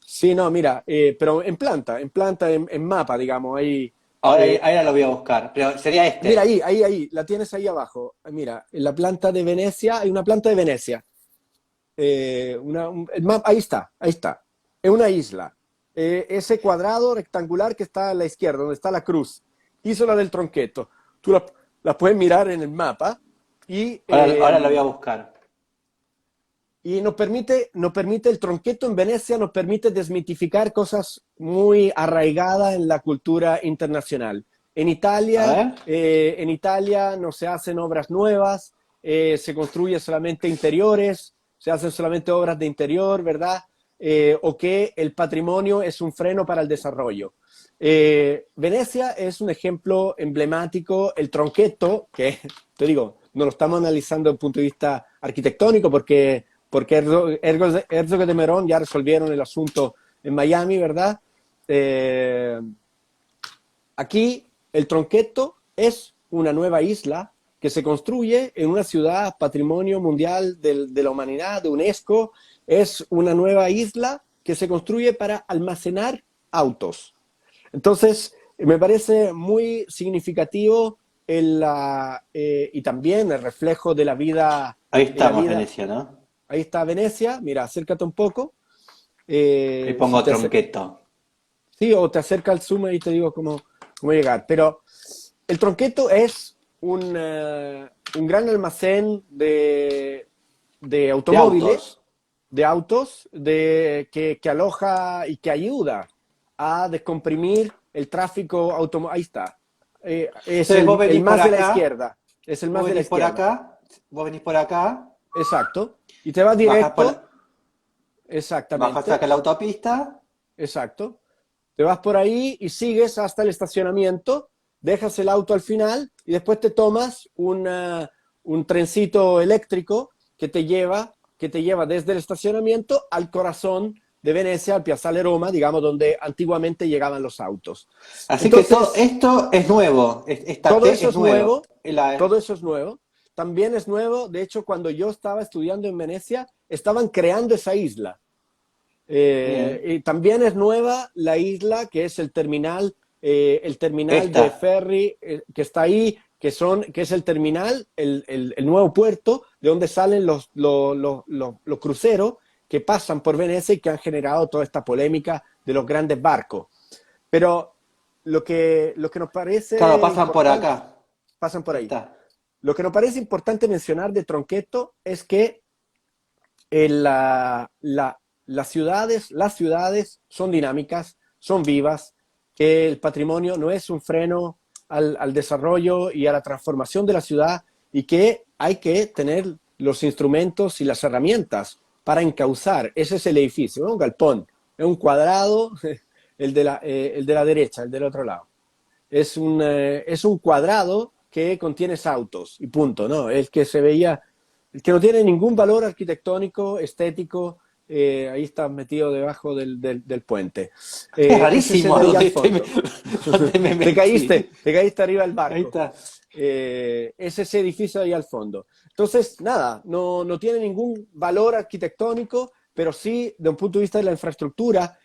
B: Sí, no, mira, pero en mapa, digamos, ahí.
C: Ahora,
B: eh,
C: ahora lo voy a buscar. Pero sería
B: Mira,
C: este.
B: la tienes ahí abajo. Mira, en la planta de Venecia, hay una planta de Venecia. Ahí está. Es una isla. Ese cuadrado rectangular que está a la izquierda, donde está la cruz. Isola del Tronqueto. Tú la puedes mirar en el mapa y,
C: Ahora lo voy a buscar.
B: y nos permite, el Tronqueto en Venecia nos permite desmitificar cosas muy arraigadas en la cultura internacional.
C: A ver.
B: En Italia no se hacen obras nuevas, se construye solamente interiores, se hacen solamente obras de interior, ¿verdad? O que el patrimonio es un freno para el desarrollo. Venecia es un ejemplo emblemático. El Tronqueto, que te digo, no lo estamos analizando desde el punto de vista arquitectónico porque Herzog de Meuron ya resolvieron el asunto en Miami, ¿verdad? Aquí el Tronqueto es una nueva isla que se construye en una ciudad patrimonio mundial de la humanidad, de UNESCO. Es una nueva isla que se construye para almacenar autos. Entonces, me parece muy significativo y también el reflejo de la vida.
C: Ahí
B: En la
C: estamos,
B: vida.
C: Venecia, ¿no?
B: Ahí está Venecia, mira, acércate un poco.
C: Ahí
B: Si
C: pongo
B: te
C: Tronqueto.
B: Sí, o te acerca el zoom y te digo cómo llegar. Pero el Tronqueto es un gran almacén de
C: De
B: automóviles,
C: autos.
B: de autos, que aloja y que ayuda a descomprimir el tráfico automóvil. Ahí está. Es
C: Entonces vos
B: el
C: venís por
B: más de la
C: acá,
B: izquierda. Es el
C: vos
B: más de la
C: venís por
B: izquierda.
C: acá, vos venís por acá,
B: Exacto. Y te vas
C: bajás por
B: directo.
C: bajás
B: Exactamente.
C: acá la autopista.
B: Exacto. Te vas por ahí y sigues hasta el estacionamiento, dejas el auto al final y después te tomas un trencito eléctrico que te lleva desde el estacionamiento al corazón de Venecia, al Piazzale Roma, digamos, donde antiguamente llegaban los autos.
C: Así que todo
B: Entonces,
C: esto es nuevo. Esta
B: todo
C: T
B: eso
C: es
B: es nuevo,
C: nuevo. La-
B: todo eso es nuevo. También es nuevo, de hecho, cuando yo estaba estudiando en Venecia, estaban creando esa isla.
C: Bien.
B: Y también es nueva la isla que es el terminal de
C: Esta.
B: ferry que está ahí, que es el terminal, el nuevo puerto de donde salen los cruceros que pasan por Venecia y que han generado toda esta polémica de los grandes barcos. Pero lo que nos parece
C: Claro, pasan por
B: importante,
C: acá.
B: pasan por
C: Ahí
B: ahí.
C: está.
B: Lo que nos parece importante mencionar de Tronqueto es que las ciudades son dinámicas, son vivas, que el patrimonio no es un freno al desarrollo y a la transformación de la ciudad y que hay que tener los instrumentos y las herramientas para encauzar. Ese es el edificio, ¿no? Un galpón, es un cuadrado, el de la derecha, el del otro lado. Es un cuadrado que contiene autos y punto, ¿no? El que se veía, el que no tiene ningún valor arquitectónico, estético, ahí está metido debajo del puente.
C: Es
B: Ese se
C: rarísimo
B: ve ahí al
C: dónde,
B: fondo.
C: dónde me metí.
B: Te caíste arriba del
C: Ahí
B: barco.
C: está.
B: Es ese edificio ahí al fondo. Entonces, nada, no tiene ningún valor arquitectónico, pero sí, de un punto de vista de la infraestructura,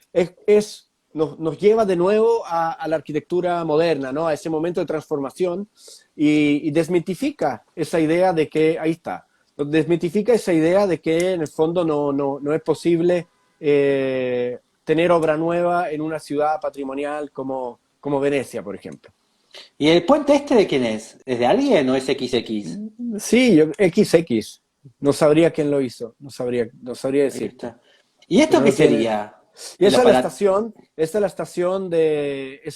B: nos lleva de nuevo a la arquitectura moderna, ¿no? A ese momento de transformación y desmitifica esa idea de que, ahí está, desmitifica esa idea de que en el fondo no es posible tener obra nueva en una ciudad patrimonial como Venecia, por ejemplo.
C: ¿Y el puente este de quién es? ¿Es de alguien o es XX?
B: Sí, XX. No sabría quién lo hizo, no sabría
C: Ahí
B: decirte.
C: está. ¿Y esto
B: Pero
C: qué
B: no tiene.
C: sería?
B: Y
C: El aparato.
B: esa es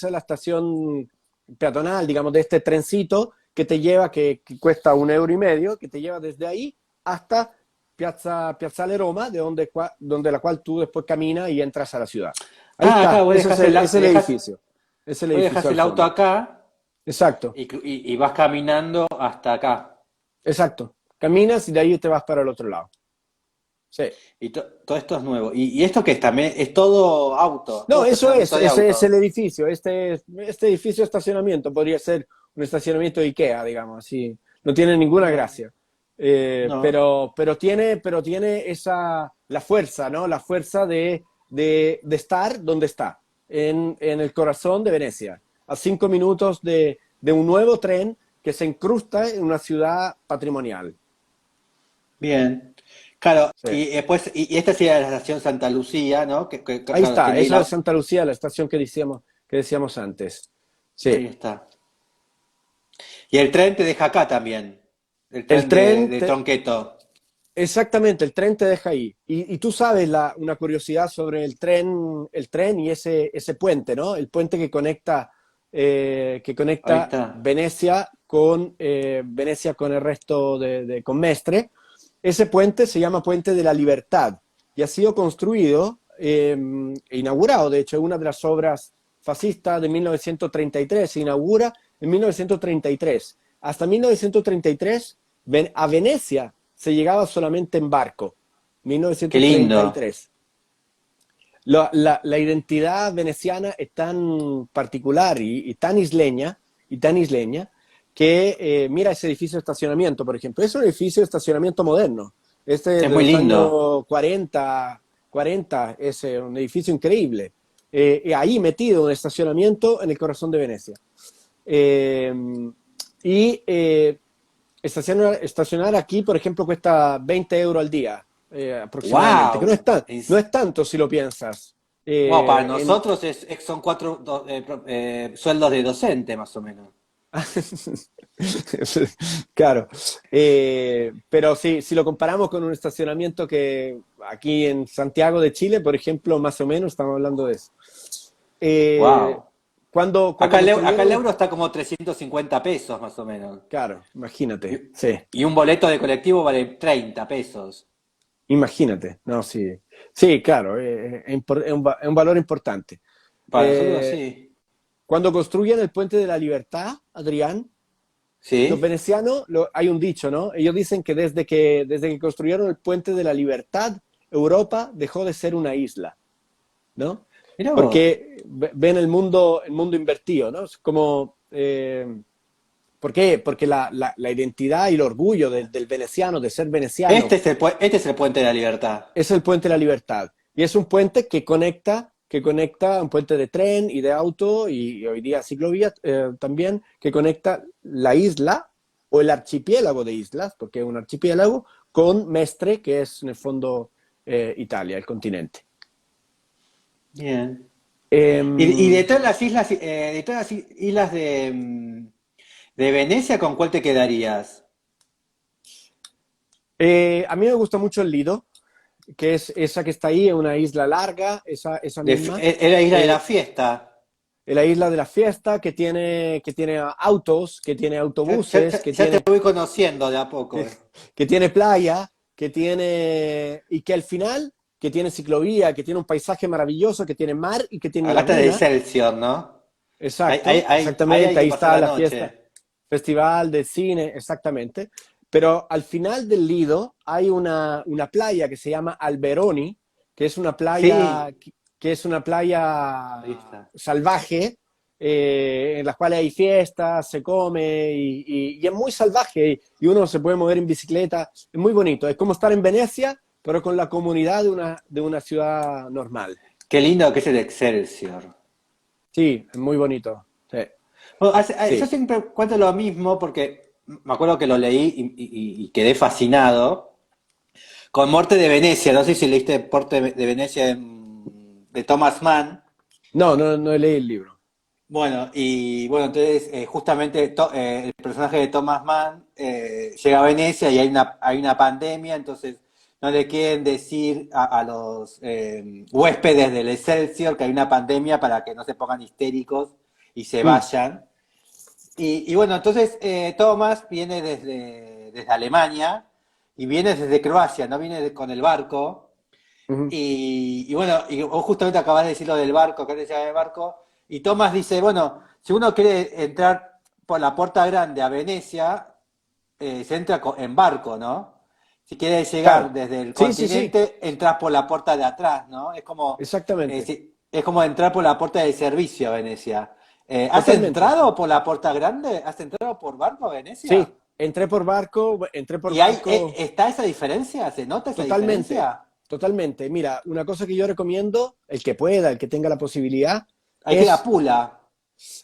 B: la estación peatonal, digamos, de este trencito que te lleva, que cuesta 1,5 euros, que te lleva desde ahí hasta Piazzale Roma, donde la cual tú después caminas y entras a la ciudad. Ahí
C: Ah, acá
B: está, ese es el edificio. Es el
C: vos
B: edificio
C: dejás
B: al
C: el auto
B: fondo.
C: acá
B: Exacto,
C: y vas caminando hasta acá.
B: exacto. Caminas y de ahí te vas para el otro lado. Sí.
C: Y todo esto es nuevo. ¿Y esto qué es también? Es todo auto, todo
B: No, eso
C: estacionamiento de
B: ese es
C: auto.
B: el edificio. Este edificio de estacionamiento podría ser un estacionamiento de IKEA, digamos, así. No tiene ninguna
C: No,
B: gracia.
C: no.
B: Pero tiene la fuerza, ¿no? La fuerza de estar donde está, en el corazón de Venecia, a 5 minutos de un nuevo tren que se incrusta en una ciudad patrimonial.
C: Bien. Claro,
B: Sí.
C: y después, y esta sería la estación Santa Lucía, ¿no?
B: Ahí
C: Claro,
B: está,
C: tiene ahí
B: esa es Santa Lucía, la estación que decíamos antes.
C: ahí
B: Sí.
C: está. Y el tren te deja acá también. El
B: El
C: tren
B: tren,
C: de Tronqueto.
B: exactamente, el tren te deja ahí. Y tú sabes una curiosidad sobre el tren y ese puente, ¿no? El puente que
C: Ahí
B: conecta
C: está.
B: Venecia con el resto con Mestre. Ese puente se llama Puente de la Libertad y ha sido construido e inaugurado, de hecho, es una de las obras fascistas de 1933. Se inaugura en 1933. Hasta 1933, a Venecia se llegaba solamente en barco.
C: Qué lindo.
B: 1933. La identidad veneciana es tan particular y tan isleña que mira ese edificio de estacionamiento, por ejemplo. Es un edificio de estacionamiento moderno. Este es
C: Es
B: de
C: muy
B: los
C: lindo.
B: años 40 es un edificio increíble. Ahí metido en estacionamiento en el corazón de Venecia. Eh, y estacionar aquí, por ejemplo, cuesta 20 euros al día, aproximadamente, que no es,
C: ¡Wow!
B: no es tanto si lo piensas.
C: Wow, para
B: En,
C: nosotros son cuatro sueldos de docente, más o menos.
B: Claro. Pero sí, si lo comparamos con un estacionamiento que aquí en Santiago de Chile, por ejemplo, más o menos, estamos hablando de eso. Eh,
C: Wow.
B: cuando
C: Acá el
B: construyeron,
C: euro está como 350 pesos, más o menos.
B: claro,
C: Y,
B: imagínate, sí,
C: y un boleto de colectivo vale 30 pesos.
B: imagínate, no, sí, sí, claro, es un valor importante.
C: Para nosotros
B: Eh,
C: sí.
B: Cuando construyen el Puente de la Libertad, Adrián, los
C: ¿Sí?
B: venecianos, hay un dicho, ¿no? Ellos dicen que desde que construyeron el Puente de la Libertad, Europa dejó de ser una isla, ¿no?
C: Mirá vos.
B: Porque ven el mundo invertido, ¿no? Es como, ¿por qué? Porque la identidad y el orgullo del veneciano, de ser veneciano,
C: Este es el puente de la libertad.
B: es el Puente de la Libertad. Y es un puente que conecta un puente de tren y de auto y hoy día ciclovía también, que conecta la isla o el archipiélago de islas, porque es un archipiélago, con Mestre, que es en el fondo Italia, el continente.
C: Bien. Y de todas las islas, de Venecia, ¿con cuál te quedarías?
B: A mí me gusta mucho el Lido, que es esa que está ahí, es una isla larga, esa misma.
C: Era Isla de la
B: Eh,
C: Fiesta.
B: es la isla de la fiesta que tiene autos, que tiene autobuses,
C: Ya te voy conociendo de a poco.
B: que tiene playa, que tiene, y que al final, que tiene ciclovía, que tiene un paisaje maravilloso, que tiene mar y que tiene
C: Hablaste de
B: laguna.
C: Excelsior, ¿no?
B: Exacto,
C: Ahí hay
B: exactamente,
C: que
B: ahí
C: pasar
B: está
C: la
B: la fiesta,
C: noche.
B: festival de cine, exactamente. Pero al final del Lido hay una playa que se llama Alberoni, que es una playa,
C: Sí,
B: que es una playa
C: ahí está.
B: salvaje, en la cual hay fiestas, se come y es muy salvaje y uno se puede mover en bicicleta, es muy bonito, es como estar en Venecia, pero con la comunidad de una ciudad normal.
C: Qué lindo que es el Excelsior.
B: Sí, es muy bonito. Sí,
C: Bueno, yo
B: sí.
C: siempre cuento lo mismo porque me acuerdo que lo leí y quedé fascinado con Morte de Venecia. No sé si leíste Morte de Venecia de Thomas Mann.
B: No leí el libro.
C: Bueno, y bueno, entonces justamente el personaje de Thomas Mann llega a Venecia y hay una pandemia, entonces no le quieren decir a los huéspedes del Excelsior que hay una pandemia para que no se pongan histéricos y se
B: Mm,
C: vayan. Y bueno, entonces Thomas viene desde Alemania y viene desde Croacia, no viene con el barco.
B: ujú.
C: Y bueno, y vos justamente acabas de decir lo del barco, que decía del barco, y Tomás dice, bueno, si uno quiere entrar por la puerta grande a Venecia, se entra en barco, ¿no? Si quieres llegar
B: Claro.
C: desde el
B: Sí, sí, sí,
C: continente, entras por la puerta de atrás, ¿no?
B: exactamente.
C: Es como entrar por la puerta de servicio a Venecia. ¿Has
B: Totalmente.
C: entrado por la puerta grande? ¿Has entrado por barco a Venecia?
B: Sí, entré por
C: ¿Y hay,
B: barco
C: está esa diferencia? ¿Se nota esa
B: totalmente,
C: diferencia?
B: totalmente. Mira, una cosa que yo recomiendo, el que pueda, el que tenga la posibilidad,
C: Hay que ir a
B: es,
C: Pula.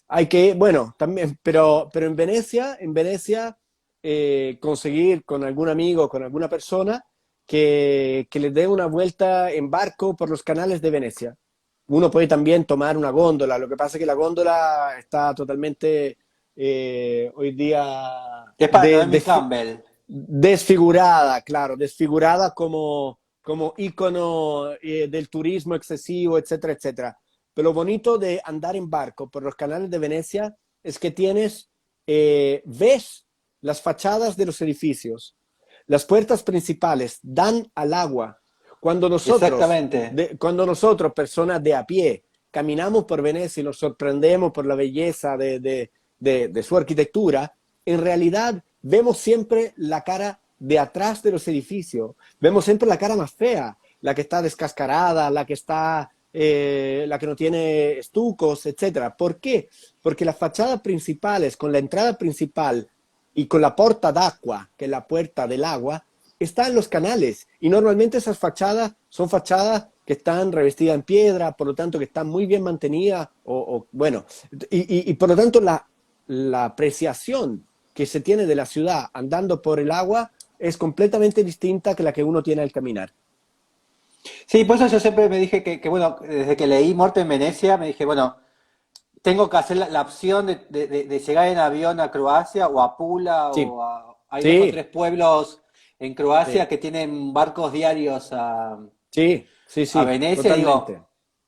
B: hay que, bueno, también, pero en Venecia, conseguir con algún amigo, con alguna persona, que les dé una vuelta en barco por los canales de Venecia. Uno puede también tomar una góndola, lo que pasa es que la góndola está totalmente hoy día
C: Es para Naomi Campbell.
B: desfigurada, claro, desfigurada como ícono del turismo excesivo, etcétera, etcétera. Pero lo bonito de andar en barco por los canales de Venecia es que ves las fachadas de los edificios, las puertas principales dan al agua.
C: Exactamente.
B: Cuando nosotros, personas de a pie, caminamos por Venecia y nos sorprendemos por la belleza de su arquitectura, en realidad vemos siempre la cara de atrás de los edificios, vemos siempre la cara más fea, la que está descascarada, la que no tiene estucos, etcétera. ¿Por qué? Porque las fachadas principales, con la entrada principal y con la porta d'acqua, que es la puerta del agua, están en los canales. Y normalmente esas fachadas son fachadas que están revestidas en piedra, por lo tanto que están muy bien mantenidas, bueno, y por lo tanto la apreciación que se tiene de la ciudad andando por el agua es completamente distinta que la que uno tiene al caminar.
C: Sí, por eso yo siempre me dije bueno, desde que leí Muerte en Venecia, me dije, bueno, tengo que hacer la opción de llegar en avión a Croacia o a Pula
B: Sí,
C: hay dos o
B: sí,
C: tres pueblos en Croacia
B: sí,
C: que tienen barcos diarios
B: sí, sí,
C: a
B: sí,
C: Venecia.
B: totalmente.
C: Digo,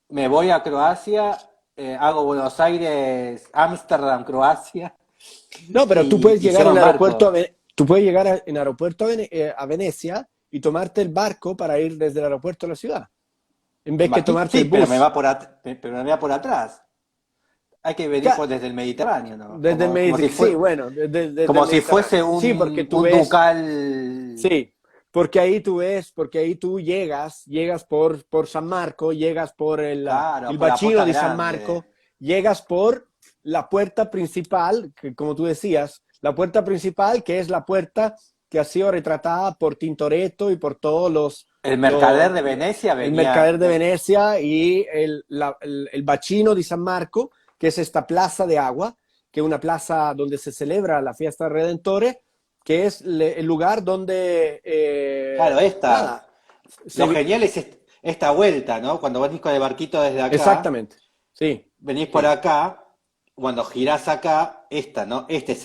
C: me voy a Croacia, hago Buenos Aires, Ámsterdam, Croacia
B: No, pero tú puedes
C: y
B: llegar
C: llego
B: en
C: en
B: aeropuerto
C: barco.
B: tú puedes llegar en aeropuerto a Venecia y tomarte el barco para ir desde el aeropuerto a la ciudad, en vez que tomarte
C: Sí,
B: el bus.
C: pero me va por atrás. Hay que venir desde el Mediterráneo, ¿no?
B: Desde el
C: Fue,
B: sí, bueno, desde el
C: como si
B: Mediterráneo.
C: fuese
B: Sí, porque tú
C: un
B: ves,
C: ducal.
B: sí, porque ahí tú llegas por San Marco, llegas por
C: Claro,
B: el
C: por la
B: bacino
C: puerta
B: de San
C: grande.
B: Marco, llegas por la puerta principal, que como tú decías, la puerta principal que es la puerta que ha sido retratada por Tintoretto y por todos
C: El mercader
B: lo-
C: de Venecia
B: el
C: venía.
B: mercader de Venecia y el bacino de San Marco, que es esta plaza de agua, que es una plaza donde se celebra la fiesta del Redentore, que es el lugar donde,
C: Claro,
B: nada,
C: lo
B: se,
C: genial es esta vuelta, ¿no? Cuando venís con el barquito desde acá.
B: exactamente, Sí,
C: venís por
B: sí.
C: acá, cuando girás acá, ¿no? Este es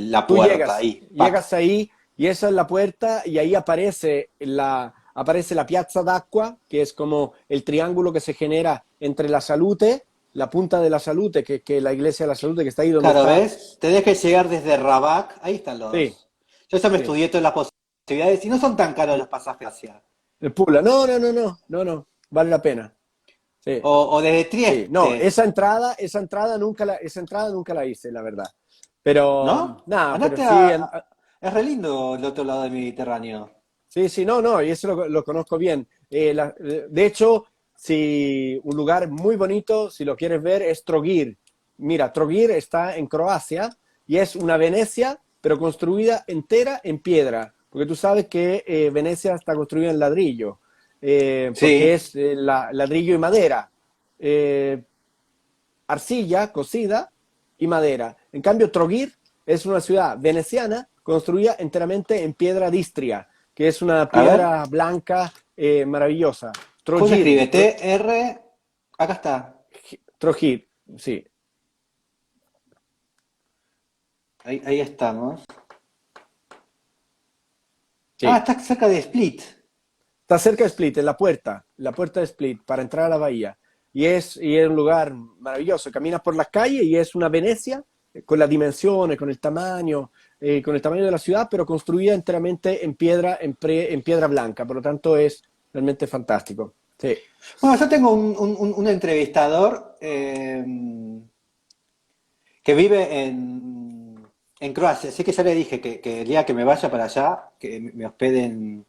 C: la
B: Tú
C: puerta
B: llegas,
C: ahí. ¡Pac!
B: llegas ahí y esa es la puerta y ahí aparece la Piazza d'Acqua, que es como el triángulo que se genera entre la Salute, la punta de la Salute, que la iglesia de la Salute, que está ahí donde
C: Claro,
B: está.
C: ¿ves? Tenés que llegar desde Rabac, ahí están
B: Sí,
C: los... Yo ya me
B: sí.
C: estudié todas las posibilidades y no son tan caros los pasajes hacia.
B: El Pula. No, no, no, no, no, no. Vale la pena. Sí,
C: O desde
B: sí. No,
C: Trieste,
B: esa entrada nunca la hice, la verdad. Pero,
C: ¿no?
B: nada, pero
C: Andate
B: sí,
C: Es re lindo el otro lado del Mediterráneo.
B: sí, sí, no, no, y eso lo conozco bien. De hecho, si un lugar muy bonito, si lo quieres ver, es Trogir. Mira, Trogir está en Croacia y es una Venecia, pero construida entera en piedra, porque tú sabes que Venecia está construida en ladrillo, porque
C: Sí.
B: es ladrillo y madera, eh, arcilla cocida y madera. En cambio, Trogir es una ciudad veneciana construida enteramente en piedra d'Istria, que es una
C: A ver,
B: piedra blanca maravillosa.
C: ¿cómo se
B: Trogir,
C: escribe? T-R... Acá está.
B: Trogir, sí,
C: Ahí estamos. Ah,
B: sí.
C: está cerca de Split.
B: Está cerca de Split, en la puerta de Split, para entrar a la bahía. Y es un lugar maravilloso. Caminas por las calles y es una Venecia con las dimensiones, con el tamaño de la ciudad, pero construida enteramente en piedra, en piedra blanca. Por lo tanto, es realmente fantástico. Sí,
C: Bueno, yo tengo un entrevistador que vive en Croacia, así que ya le dije que el día que me vaya para allá, que me hospede en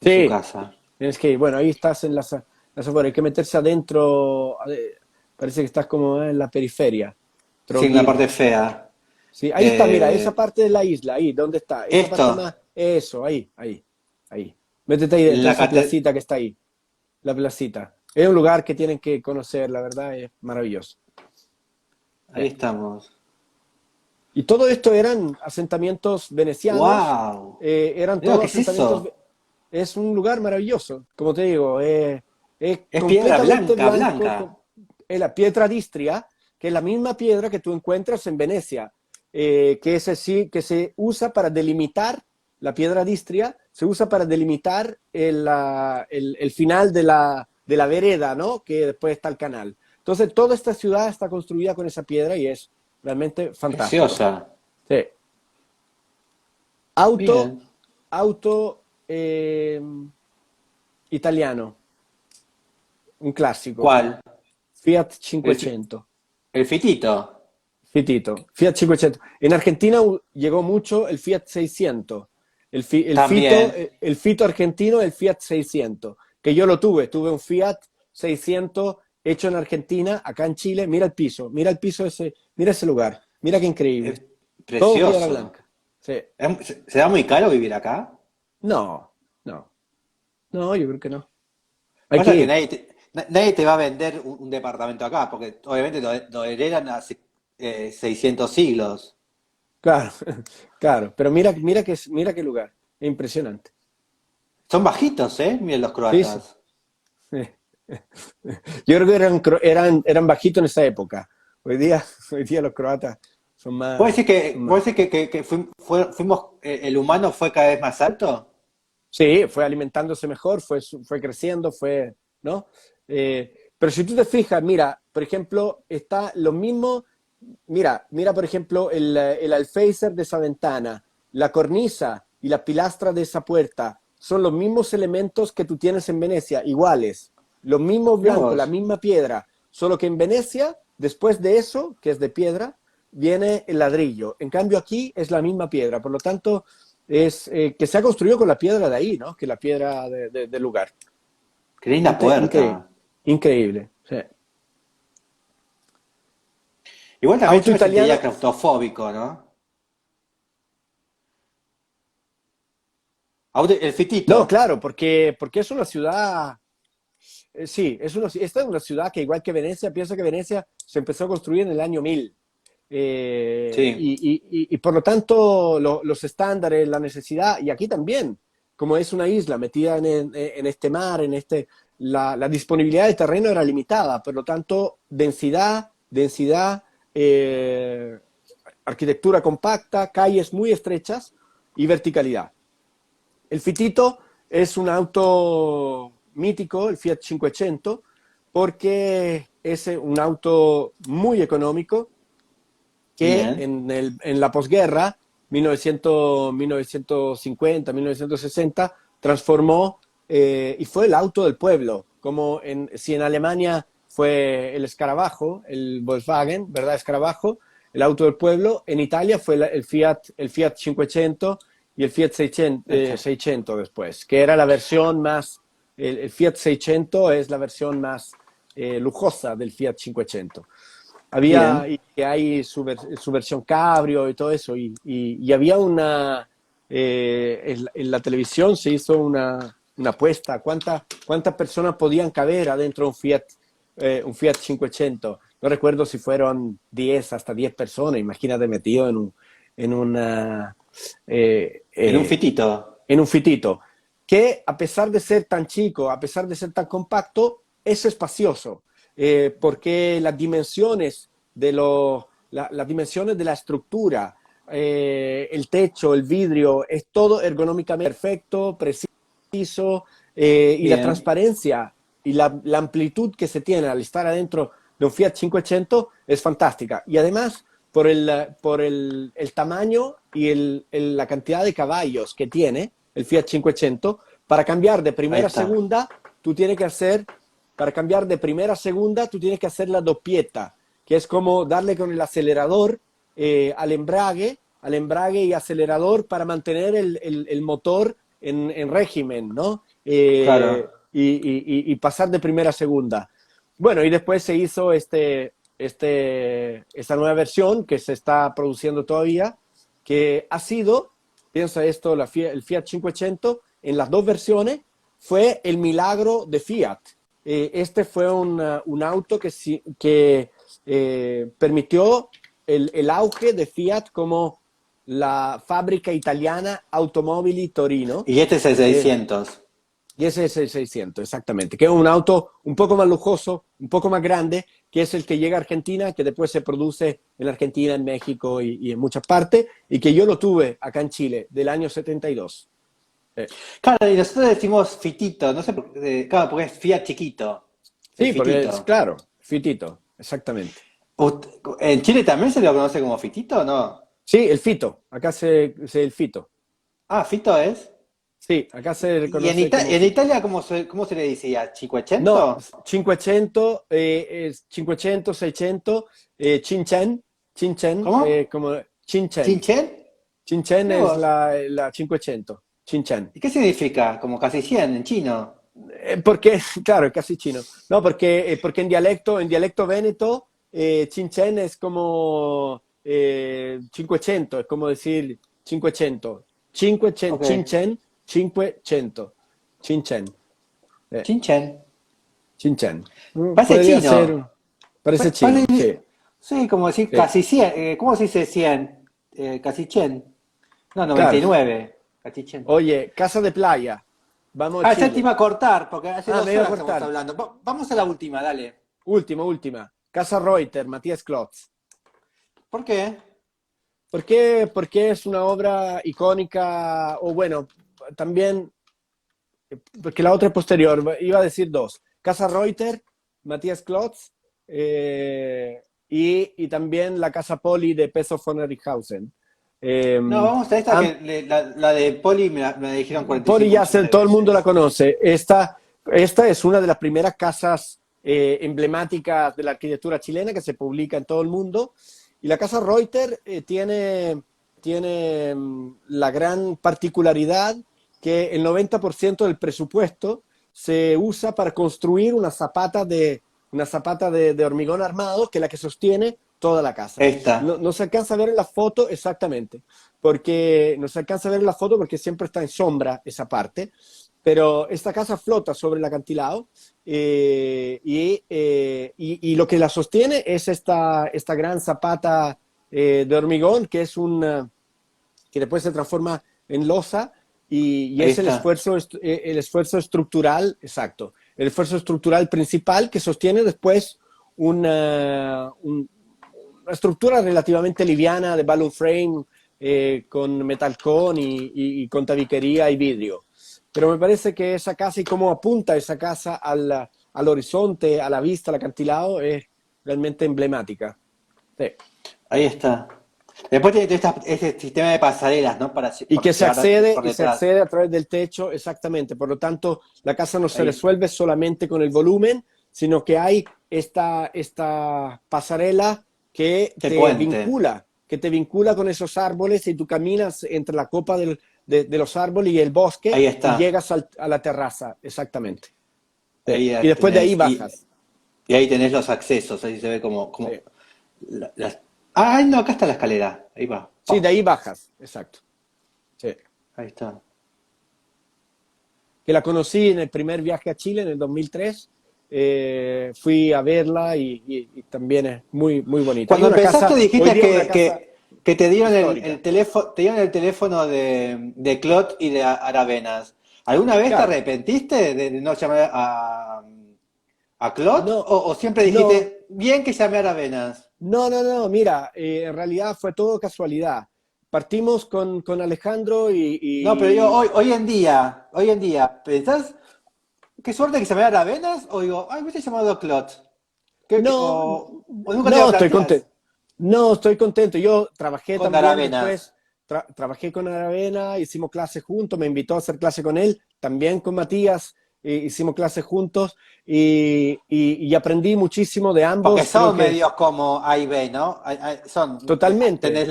C: su
B: sí.
C: casa.
B: Tienes que ir. Bueno, ahí estás en las afueras. Hay que meterse adentro. Parece que estás como en la periferia.
C: Sin la
B: Trogir.
C: parte fea.
B: Sí, ahí está, mira, esa
C: Eh,
B: parte de la isla, ahí, ¿dónde está? Esa
C: esto,
B: parte más, eso, ahí, ahí, ahí. Métete ahí dentro,
C: la
B: esa
C: cate-
B: placita que está ahí, la placita. Es un lugar que tienen que conocer, la verdad, es maravilloso.
C: ahí
B: Sí.
C: estamos.
B: Y todo esto eran asentamientos venecianos,
C: ¡Wow!
B: eran
C: Digo,
B: todos
C: ¿qué es
B: asentamientos.
C: eso?
B: Es un lugar maravilloso, como te digo, es
C: Es piedra
B: completamente
C: blanca,
B: blanco,
C: blanca.
B: es la piedra d'Istria, que es la misma piedra que tú encuentras en Venecia, que se usa para delimitar, la piedra d'Istria se usa para delimitar el final de la vereda, ¿no? Que después está el canal. Entonces, toda esta ciudad está construida con esa piedra y es realmente fantástico.
C: Preciosa.
B: Sí. Auto,
C: Bien.
B: auto italiano, un classico,
C: ¿Cuál?
B: Fiat
C: El, fi-
B: 500.
C: el fitito.
B: Fitito, Fiat 500. En Argentina llegó mucho el Fiat 600.
C: También.
B: El Fito argentino, el Fiat 600, que yo lo tuve un Fiat 600 hecho en Argentina, acá en Chile. Mira el piso ese, mira ese lugar, mira qué increíble.
C: Es
B: Todo piedra
C: precioso.
B: blanca. Sí.
C: ¿Se da muy caro vivir acá?
B: No, no, no, yo creo que no. Hay que
C: Pasa que
B: ir.
C: nadie te va a vender un departamento acá, porque obviamente lo heredan hace 600 siglos.
B: Claro, claro, pero mira qué lugar, es impresionante.
C: Son bajitos, ¿eh? Miren los
B: Sí, sí.
C: croatas.
B: Yo creo que eran bajitos en esa época. Hoy día, hoy día los croatas son
C: ¿Puedes
B: más,
C: decir que,
B: son más.
C: puedes decir que fuimos, el humano fue cada vez más alto?
B: Sí, fue alimentándose mejor, fue creciendo, ¿no? Pero si tú te fijas, mira, por ejemplo, está lo mismo, mira, por ejemplo, el alféizar de esa ventana, la cornisa y la pilastra de esa puerta, son los mismos elementos que tú tienes en Venecia, iguales, los mismos
C: Mirá
B: blancos, la
C: vos.
B: misma piedra, solo que en Venecia, después de eso, que es de piedra, viene el ladrillo. En cambio aquí es la misma piedra, por lo tanto es que se ha construido con la piedra de ahí, ¿no? Que la piedra del lugar.
C: Qué linda puerta.
B: Increíble. Sí.
C: Igual también
B: Auto
C: yo me sentiría
B: italiano.
C: claustrofóbico, ¿no? El
B: No,
C: fitito.
B: claro, porque es una ciudad. Sí, esta es una ciudad que, igual que Venecia, pienso que Venecia se empezó a construir en el año 1000.
C: Sí.
B: Y por lo tanto, los estándares, la necesidad, y aquí también, como es una isla metida en este mar, la disponibilidad de terreno era limitada, por lo tanto, densidad, arquitectura compacta, calles muy estrechas y verticalidad. El Fitito es un auto mítico, el Fiat 500, porque es un auto muy económico que en la posguerra, 1950, 1960, transformó y fue el auto del pueblo, como si en Alemania fue el escarabajo, el Volkswagen, ¿verdad? Escarabajo, el auto del pueblo, en Italia fue el Fiat 500 y el Fiat 600 después, que era la versión más, el Fiat 600 es la versión más lujosa del Fiat 500. Había, y hay su versión cabrio y todo eso, y había en la televisión se hizo una apuesta, ¿cuántas personas podían caber adentro de un Fiat 500? No recuerdo si fueron 10, hasta 10 personas, imagínate metido en un
C: Fitito.
B: En un Fitito, que a pesar de ser tan chico, a pesar de ser tan compacto, es espacioso, porque las dimensiones las dimensiones de la estructura, el techo, el vidrio, es todo ergonómicamente perfecto, preciso, y la transparencia y la amplitud que se tiene al estar adentro de un Fiat 500 es fantástica. Y además, por el tamaño y la cantidad de caballos que tiene el Fiat 500, para cambiar de primera a segunda, tú tienes que hacer la doppietta, que es como darle con el acelerador al embrague y acelerador para mantener el motor en régimen, ¿no?
C: Claro.
B: Y pasar de primera a segunda. Bueno, y después se hizo esta nueva versión que se está produciendo todavía, que ha sido, piensa esto, el Fiat 500, en las dos versiones, fue el milagro de Fiat. Este fue un auto que permitió el auge de Fiat como la fábrica italiana Automobili Torino.
C: Y este es el 600.
B: Y ese es el 600, exactamente, que es un auto un poco más lujoso, un poco más grande, que es el que llega a Argentina, que después se produce en Argentina, en México y en muchas partes, y que yo lo tuve acá en Chile, del año 72.
C: Claro, y nosotros decimos Fitito, no sé, claro, porque es Fiat chiquito.
B: Sí, porque es, claro, Fitito, exactamente.
C: ¿En Chile también se lo conoce como Fitito o no?
B: Sí, el Fito, acá el Fito.
C: Ah, Fito es.
B: Sí, acá se
C: ¿Y
B: reconoce
C: en Italia cómo se le decía?
B: No,
C: ¿500?
B: 500, 500, 600, Chincen,
C: ¿Cómo?
B: como Chincen.
C: ¿Chinchen?
B: Chincen
C: Mirá
B: es
C: vos.
B: la 500, Chincen.
C: ¿Y qué significa? Como casi 100 en chino.
B: Porque, claro, es casi chino. No, porque en dialecto véneto, Chincen es como 500, es como decir 500. 500,
C: Ok.
B: Chincen, 500. Chincen.
C: Chinchen.
B: Chinchan.
C: Parece
B: Podría
C: chino.
B: ser. Parece chino, sí.
C: Sí, como decir
B: Sí.
C: casi 100. ¿Cómo se dice 100? Casi 100. No,
B: Claro.
C: 99. Casi 100.
B: Oye, casa de playa. Vamos a
C: Ya te
B: Chile.
C: iba a cortar, porque hace
B: Ah,
C: dos
B: me iba a
C: horas estamos
B: cortar.
C: hablando. Vamos a la última, dale.
B: Última. Casa Reuter, Matías Klotz.
C: ¿Por qué?
B: ¿Por qué? Porque es una obra icónica, o bueno, también, porque la otra es posterior, iba a decir dos. Casa Reuter, Matías Klotz, y también la Casa Poli de Peso von Ericshausen.
C: No, vamos a esta
B: Am-
C: que la de Poli me la dijeron
B: Poli
C: 45
B: ya
C: millones de
B: todo el mundo la
C: veces.
B: conoce. Esta es una de las primeras casas emblemáticas de la arquitectura chilena que se publica en todo el mundo. Y la casa Reuter tiene la gran particularidad que el 90% del presupuesto se usa para construir una zapata de hormigón armado, que es la que sostiene toda la casa.
C: Esta.
B: No se alcanza a ver en la foto exactamente, porque no se alcanza a ver en la foto porque siempre está en sombra esa parte, pero esta casa flota sobre el acantilado y lo que la sostiene es esta gran zapata de hormigón que que después se transforma en losa y
C: Ahí
B: es
C: está.
B: el esfuerzo estructural, exacto, el esfuerzo estructural principal que sostiene después una estructura relativamente liviana de balloon frame con metalcón y con tabiquería y vidrio. Pero me parece que esa casa y cómo apunta esa casa al horizonte, a la vista, al acantilado, es realmente emblemática. Sí.
C: Ahí está. Después tiene este sistema de pasarelas, ¿no?
B: Y que se accede,
C: por
B: y se
C: detrás.
B: accede a través del techo, exactamente. Por lo tanto, la casa no se
C: Ahí.
B: resuelve solamente con el volumen, sino que hay esta pasarela que
C: Este
B: te
C: puente.
B: vincula con esos árboles y tú caminas entre la copa de los árboles y el bosque
C: Ahí está.
B: y llegas a la terraza, exactamente. Sí.
C: Ahí
B: Y después de ahí
C: tenés,
B: bajas.
C: y ahí tenés los accesos, ahí se ve como
B: Sí.
C: Ah, no, acá está la escalera. Ahí va.
B: Sí, de ahí bajas, exacto. Sí.
C: Ahí está.
B: Que la conocí en el primer viaje a Chile en el 2003. Fui a verla y también es muy, muy bonita.
C: Cuando
B: Hay una
C: empezaste
B: casa, hoy
C: dijiste
B: día una casa
C: que te dieron
B: histórica.
C: te dieron el teléfono de Clot y de Aravenas. ¿Alguna vez te
B: Claro,
C: arrepentiste de no llamar a Clot?
B: no,
C: ¿O siempre
B: no,
C: dijiste, bien que llamé a Aravenas?
B: no, mira, en realidad fue todo casualidad. Partimos con Alejandro
C: No, pero digo,
B: y
C: hoy en día, ¿pensás qué suerte que llamé a Aravenas? O digo, ay, me hubiese llamado a Clot.
B: no,
C: O nunca te lo
B: no, estoy
C: planteás
B: contento. No, estoy contento. Yo trabajé
C: con
B: también
C: Aravenas.
B: después, trabajé con Aravena, hicimos clases juntos, me invitó a hacer clase con él, también con Matías, hicimos clases juntos y aprendí muchísimo de
C: Porque
B: ambos. Creo
C: son
B: que
C: medios como A y B, ¿no? Tenés
B: totalmente,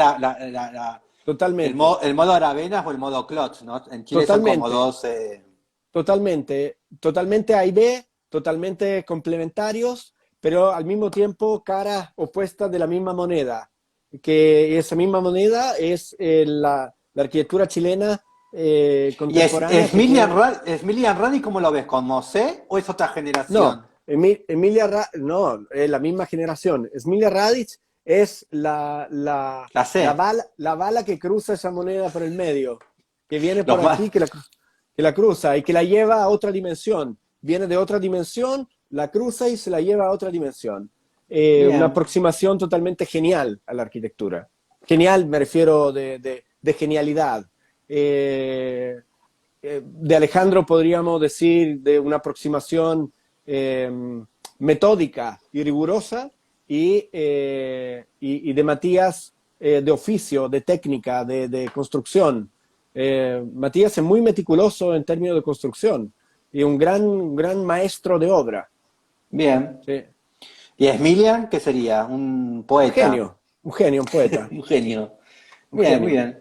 B: totalmente,
C: el modo Aravenas o el modo Clot, ¿no? En Chile son como
B: totalmente.
C: dos.
B: Totalmente A y B, totalmente complementarios, pero al mismo tiempo caras opuestas de la misma moneda, que esa misma moneda es la arquitectura chilena
C: ¿Y
B: contemporánea que tiene...
C: Emilian Rani cómo lo ves? ¿Como C o es otra
B: No,
C: generación?
B: No, es la misma generación. Emilia Radic es
C: La C.
B: la bala que cruza esa moneda por el medio, que viene
C: Los
B: por
C: más.
B: aquí, que la cruza y que la lleva a otra dimensión. Viene de otra dimensión, la cruza y se la lleva a otra dimensión. Una
C: Bien.
B: aproximación totalmente genial a la arquitectura. Genial, me refiero de genialidad. De Alejandro podríamos decir de una aproximación metódica y rigurosa y de Matías de oficio, de técnica, de construcción. Matías es muy meticuloso en términos de construcción y un gran maestro de obra.
C: Bien.
B: Sí.
C: ¿Y Emilian qué sería? Un poeta.
B: Un genio, un poeta.
C: Un genio.
B: Un
C: Bien, muy
B: genio.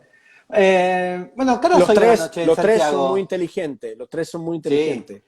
C: bien. Bueno, ¿qué hora hoy de la noche en
B: Los tres son muy
C: Santiago?
B: inteligentes, los tres son muy
C: Sí.
B: inteligentes.